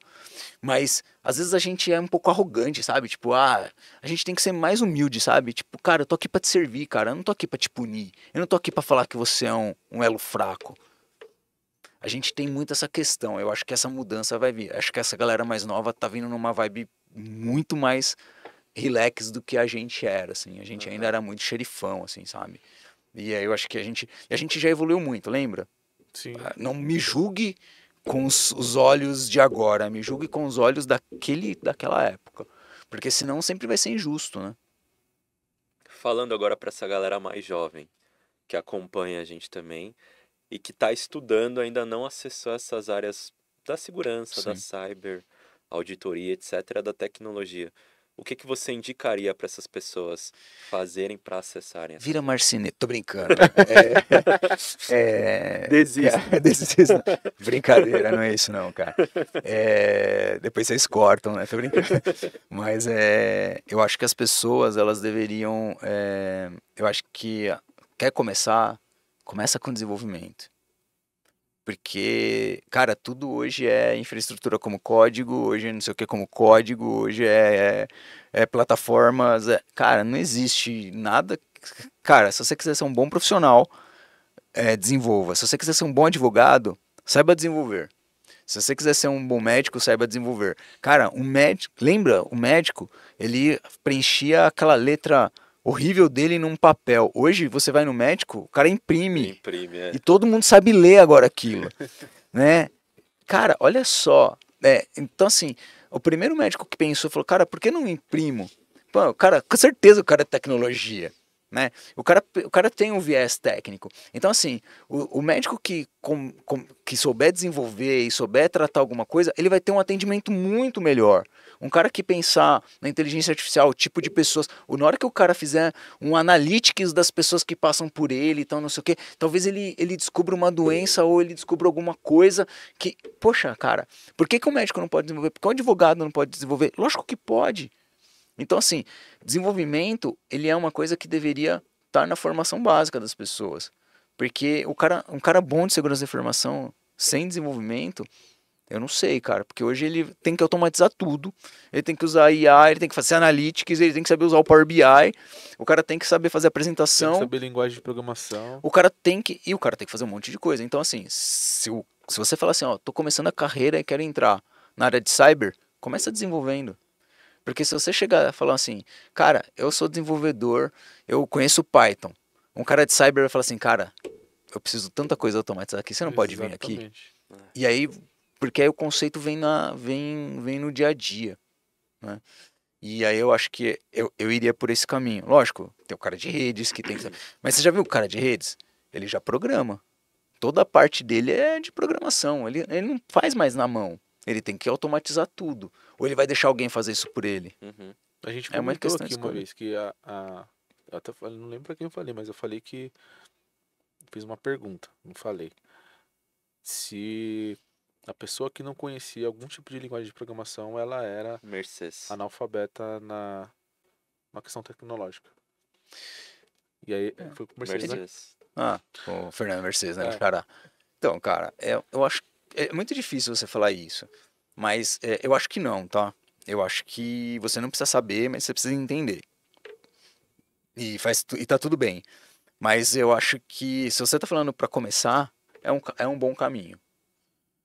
Mas, às vezes, a gente é um pouco arrogante, sabe? Tipo, a gente tem que ser mais humilde, sabe? Tipo, cara, eu tô aqui pra te servir, cara. Eu não tô aqui pra te punir. Eu não tô aqui pra falar que você é um elo fraco. A gente tem muito essa questão. Eu acho que essa mudança vai vir. Acho que essa galera mais nova tá vindo numa vibe muito mais relax do que a gente era, assim. A gente ainda era muito xerifão, assim, sabe? E aí eu acho que a gente já evoluiu muito, lembra? Sim. Não me julgue com os olhos de agora, me julgue com os olhos daquela época. Porque senão sempre vai ser injusto, né? Falando agora para essa galera mais jovem, que acompanha a gente também, e que está estudando, ainda não acessou essas áreas da segurança, da cyber, auditoria, etc., da tecnologia. O que você indicaria para essas pessoas fazerem para acessarem? Vira marceneiro. Tô brincando. Desista. Brincadeira, não é isso não, cara. Depois vocês cortam, né? Tô brincando. Mas eu acho que as pessoas, elas deveriam... eu acho que quer começa com desenvolvimento. Porque, cara, tudo hoje é infraestrutura como código, hoje é não sei o que como código, hoje é plataformas. Cara, não existe nada. Cara, se você quiser ser um bom profissional, desenvolva. Se você quiser ser um bom advogado, saiba desenvolver. Se você quiser ser um bom médico, saiba desenvolver. Cara, um médico, lembra? O médico, ele preenchia aquela letra horrível dele num papel. Hoje, você vai no médico, o cara imprime. Imprime, E todo mundo sabe ler agora aquilo, né? Cara, olha só. Então, assim, o primeiro médico que pensou, falou, cara, por que não imprimo? Pô, cara, com certeza o cara é tecnologia, né? O cara tem um viés técnico. Então, assim, o médico que souber desenvolver e souber tratar alguma coisa, ele vai ter um atendimento muito melhor. Um cara que pensar na inteligência artificial, o tipo de pessoas, na hora que o cara fizer um analytics das pessoas que passam por ele, então não sei o quê, talvez ele descubra uma doença ou ele descubra alguma coisa que, poxa, cara, por que o médico não pode desenvolver? Por que o advogado não pode desenvolver? Lógico que pode. Então, assim, desenvolvimento, ele é uma coisa que deveria estar na formação básica das pessoas. Porque um cara bom de segurança da informação, sem desenvolvimento, eu não sei, cara. Porque hoje ele tem que automatizar tudo. Ele tem que usar IA, ele tem que fazer analytics, ele tem que saber usar o Power BI. O cara tem que saber fazer Tem apresentação. que saber linguagem de programação. O cara tem que fazer um monte de coisa. Então, assim, se você falar assim, ó, tô começando a carreira e quero entrar na área de cyber, começa desenvolvendo. Porque se você chegar e falar assim, cara, eu sou desenvolvedor, eu conheço Python. Um cara de cyber vai falar assim, cara, eu preciso tanta coisa automatizada aqui, você não pode vir aqui? Exatamente. E aí, porque aí o conceito vem no dia a dia, né? E aí eu acho que eu iria por esse caminho. Lógico, tem o cara de redes que tem que... Mas você já viu o cara de redes? Ele já programa. Toda a parte dele é de programação. Ele não faz mais na mão. Ele tem que automatizar tudo. Ou ele vai deixar alguém fazer isso por ele. Uhum. A gente É uma comentou questão de aqui uma escolha. vez que eu até falei, não lembro pra quem eu falei, mas eu falei que fiz uma pergunta, não falei. Se a pessoa que não conhecia algum tipo de linguagem de programação, ela era Mercedes. analfabeta na questão tecnológica. E aí foi com o Mercedes, né? Mercedes. O Fernando Mercedes, né? É. Cara. Então, cara, eu acho que é muito difícil você falar isso. Mas eu acho que não, tá? Eu acho que você não precisa saber, mas você precisa entender. E tá tudo bem. Mas eu acho que se você tá falando pra começar, é um bom caminho.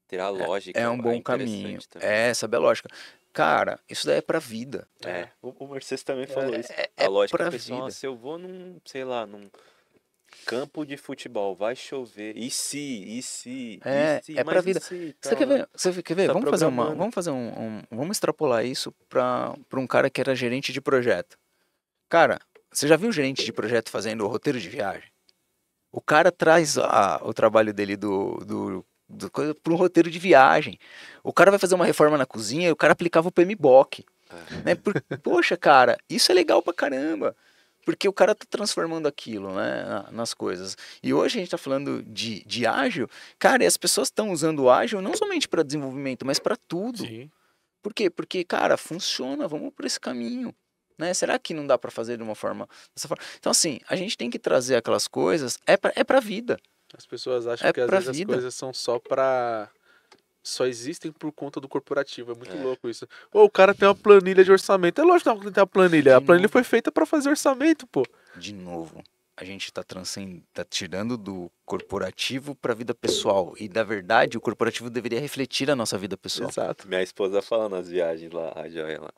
Ter a lógica É um bom interessante caminho. também. É, saber a lógica. Cara, isso daí é pra vida. O Mercedes também falou isso. É A lógica pra pessoal, vida. se eu vou num, sei lá, num campo de futebol, vai chover, e se, É pra mas e vida. se, Você quer ver? Você quer ver? Tá Vamos fazer vamos extrapolar isso pra um cara que era gerente de projeto. Cara, você já viu gerente de projeto fazendo o roteiro de viagem? O cara traz o trabalho dele para um roteiro de viagem. O cara vai fazer uma reforma na cozinha e o cara aplicava o PMBOK. Né? Poxa, cara, isso é legal pra caramba. Porque o cara tá transformando aquilo, né, nas coisas. E hoje a gente tá falando de ágil. Cara, e as pessoas estão usando o ágil não somente para desenvolvimento, mas para tudo. Sim. Por quê? Porque, cara, funciona, vamos por esse caminho. Né? Será que não dá para fazer de uma forma dessa forma? Então, assim, a gente tem que trazer aquelas coisas, é pra vida. As pessoas acham É que às pra vezes vida. as coisas são só existem por conta do corporativo. É muito louco isso. Ou o cara tem uma planilha de orçamento. É lógico que não tem uma planilha. A planilha foi feita pra fazer orçamento, pô. De novo, a gente tá tirando do corporativo pra vida pessoal. E, na verdade, o corporativo deveria refletir a nossa vida pessoal. Exato. Minha esposa fala nas viagens lá, a Joia lá.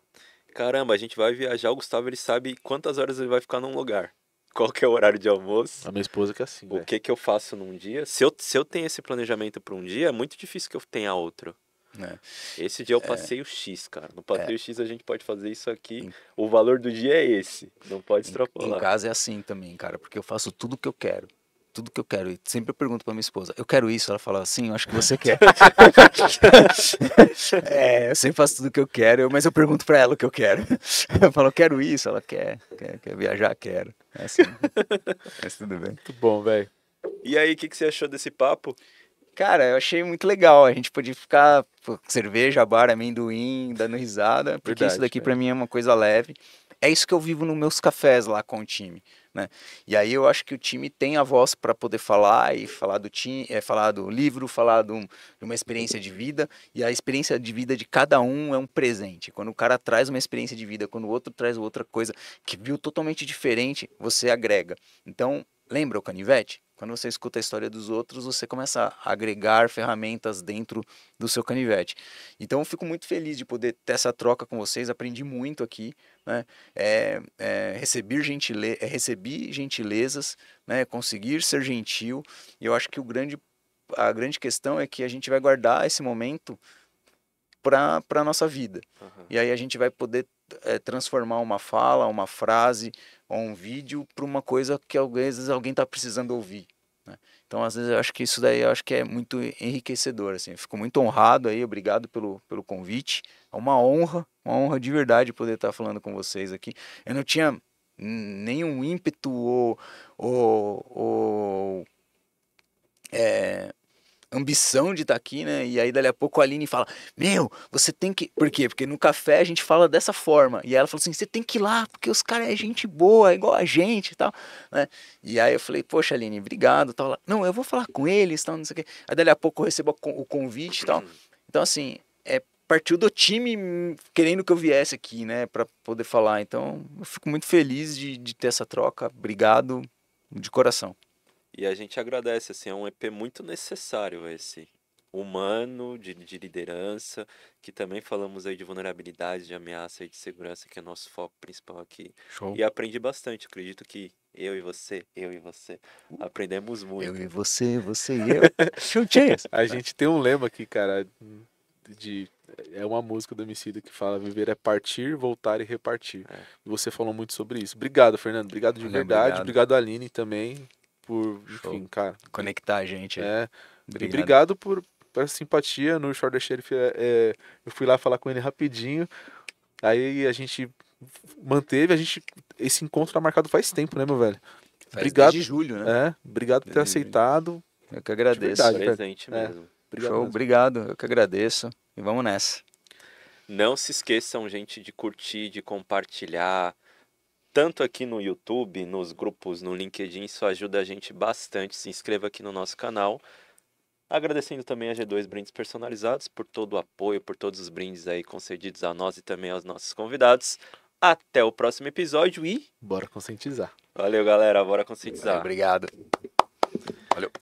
Caramba, a gente vai viajar, o Gustavo ele sabe quantas horas ele vai ficar num lugar. Qual que é o horário de almoço? A minha esposa que é assim, O velho. que eu faço num dia? Se eu tenho esse planejamento para um dia, é muito difícil que eu tenha outro. Né? Esse dia eu passei o X, cara. No passeio X a gente pode fazer isso aqui. O valor do dia é esse. Não pode Em extrapolar. casa é assim também, cara, porque eu faço tudo que eu quero. Tudo que eu quero. E sempre eu pergunto pra minha esposa, eu quero isso? Ela fala assim, eu acho que você quer. Eu sempre faço tudo que eu quero, mas eu pergunto pra ela o que eu quero. Eu falo, eu quero isso, ela quer viajar, quero. É assim. Mas tudo bem. Muito bom, velho. E aí, o que você achou desse papo? Cara, eu achei muito legal. A gente podia ficar com cerveja, bar, amendoim, dando risada, porque Verdade, isso daqui né? pra mim é uma coisa leve. É isso que eu vivo nos meus cafés lá com o time, né? E aí eu acho que o time tem a voz para poder falar e falar do time, falar do livro, falar de uma experiência de vida. E a experiência de vida de cada um é um presente. Quando o cara traz uma experiência de vida, quando o outro traz outra coisa que viu totalmente diferente, você agrega. Então, lembra o canivete? Quando você escuta a história dos outros, você começa a agregar ferramentas dentro do seu canivete. Então, eu fico muito feliz de poder ter essa troca com vocês. Aprendi muito aqui, né? Recebi gentilezas, né? Conseguir ser gentil. E eu acho que a grande questão é que a gente vai guardar esse momento para a nossa vida. Aham. E aí a gente vai poder transformar uma fala, uma frase ou um vídeo para uma coisa que às vezes alguém está precisando ouvir, né? Então, às vezes, eu acho que isso daí eu acho que é muito enriquecedor, assim. Eu fico muito honrado aí, obrigado pelo convite. É uma honra de verdade poder estar falando com vocês aqui. Eu não tinha nenhum ímpeto ou ambição de estar aqui, né? E aí, dali a pouco, a Aline fala: Meu, você tem que. Por quê? Porque no café a gente fala dessa forma. E ela falou assim: Você tem que ir lá, porque os caras é gente boa, é igual a gente e tal, né? E aí eu falei: Poxa, Aline, obrigado. Tal. Não, eu vou falar com eles, tal, não sei o quê. Aí, dali a pouco, eu recebo o convite e tal. Então, assim, partiu do time querendo que eu viesse aqui, né? Pra poder falar. Então, eu fico muito feliz de ter essa troca. Obrigado de coração. E a gente agradece, assim, é um EP muito necessário esse. Humano, de liderança, que também falamos aí de vulnerabilidade, de ameaça e de segurança, que é nosso foco principal aqui. Show. E aprendi bastante, acredito que eu e você, aprendemos Eu muito. e você e eu. Chutinhas. A gente tem um lema aqui, cara, é uma música do Emicida que fala: viver é partir, voltar e repartir. É. E você falou muito sobre isso. Obrigado, Fernando. Obrigado de Valeu, verdade. obrigado. Obrigado, Aline, também, por, Show. enfim, cara. Conectar a gente aí. E obrigado por essa simpatia no Short Sheriff. Eu fui lá falar com ele rapidinho. Aí a gente manteve, esse encontro tá marcado faz tempo, né, meu velho? Faz Obrigado. desde julho, né? Obrigado por ter Desde julho. aceitado. Eu que agradeço. verdade. Presente É. mesmo. Obrigado Show, mesmo. obrigado. Eu que agradeço. E vamos nessa. Não se esqueçam, gente, de curtir, de compartilhar, tanto aqui no YouTube, nos grupos, no LinkedIn, isso ajuda a gente bastante. Se inscreva aqui no nosso canal. Agradecendo também a G2 Brindes Personalizados por todo o apoio, por todos os brindes aí concedidos a nós e também aos nossos convidados. Até o próximo episódio e Bora conscientizar. valeu, galera, bora conscientizar. Obrigado. Valeu.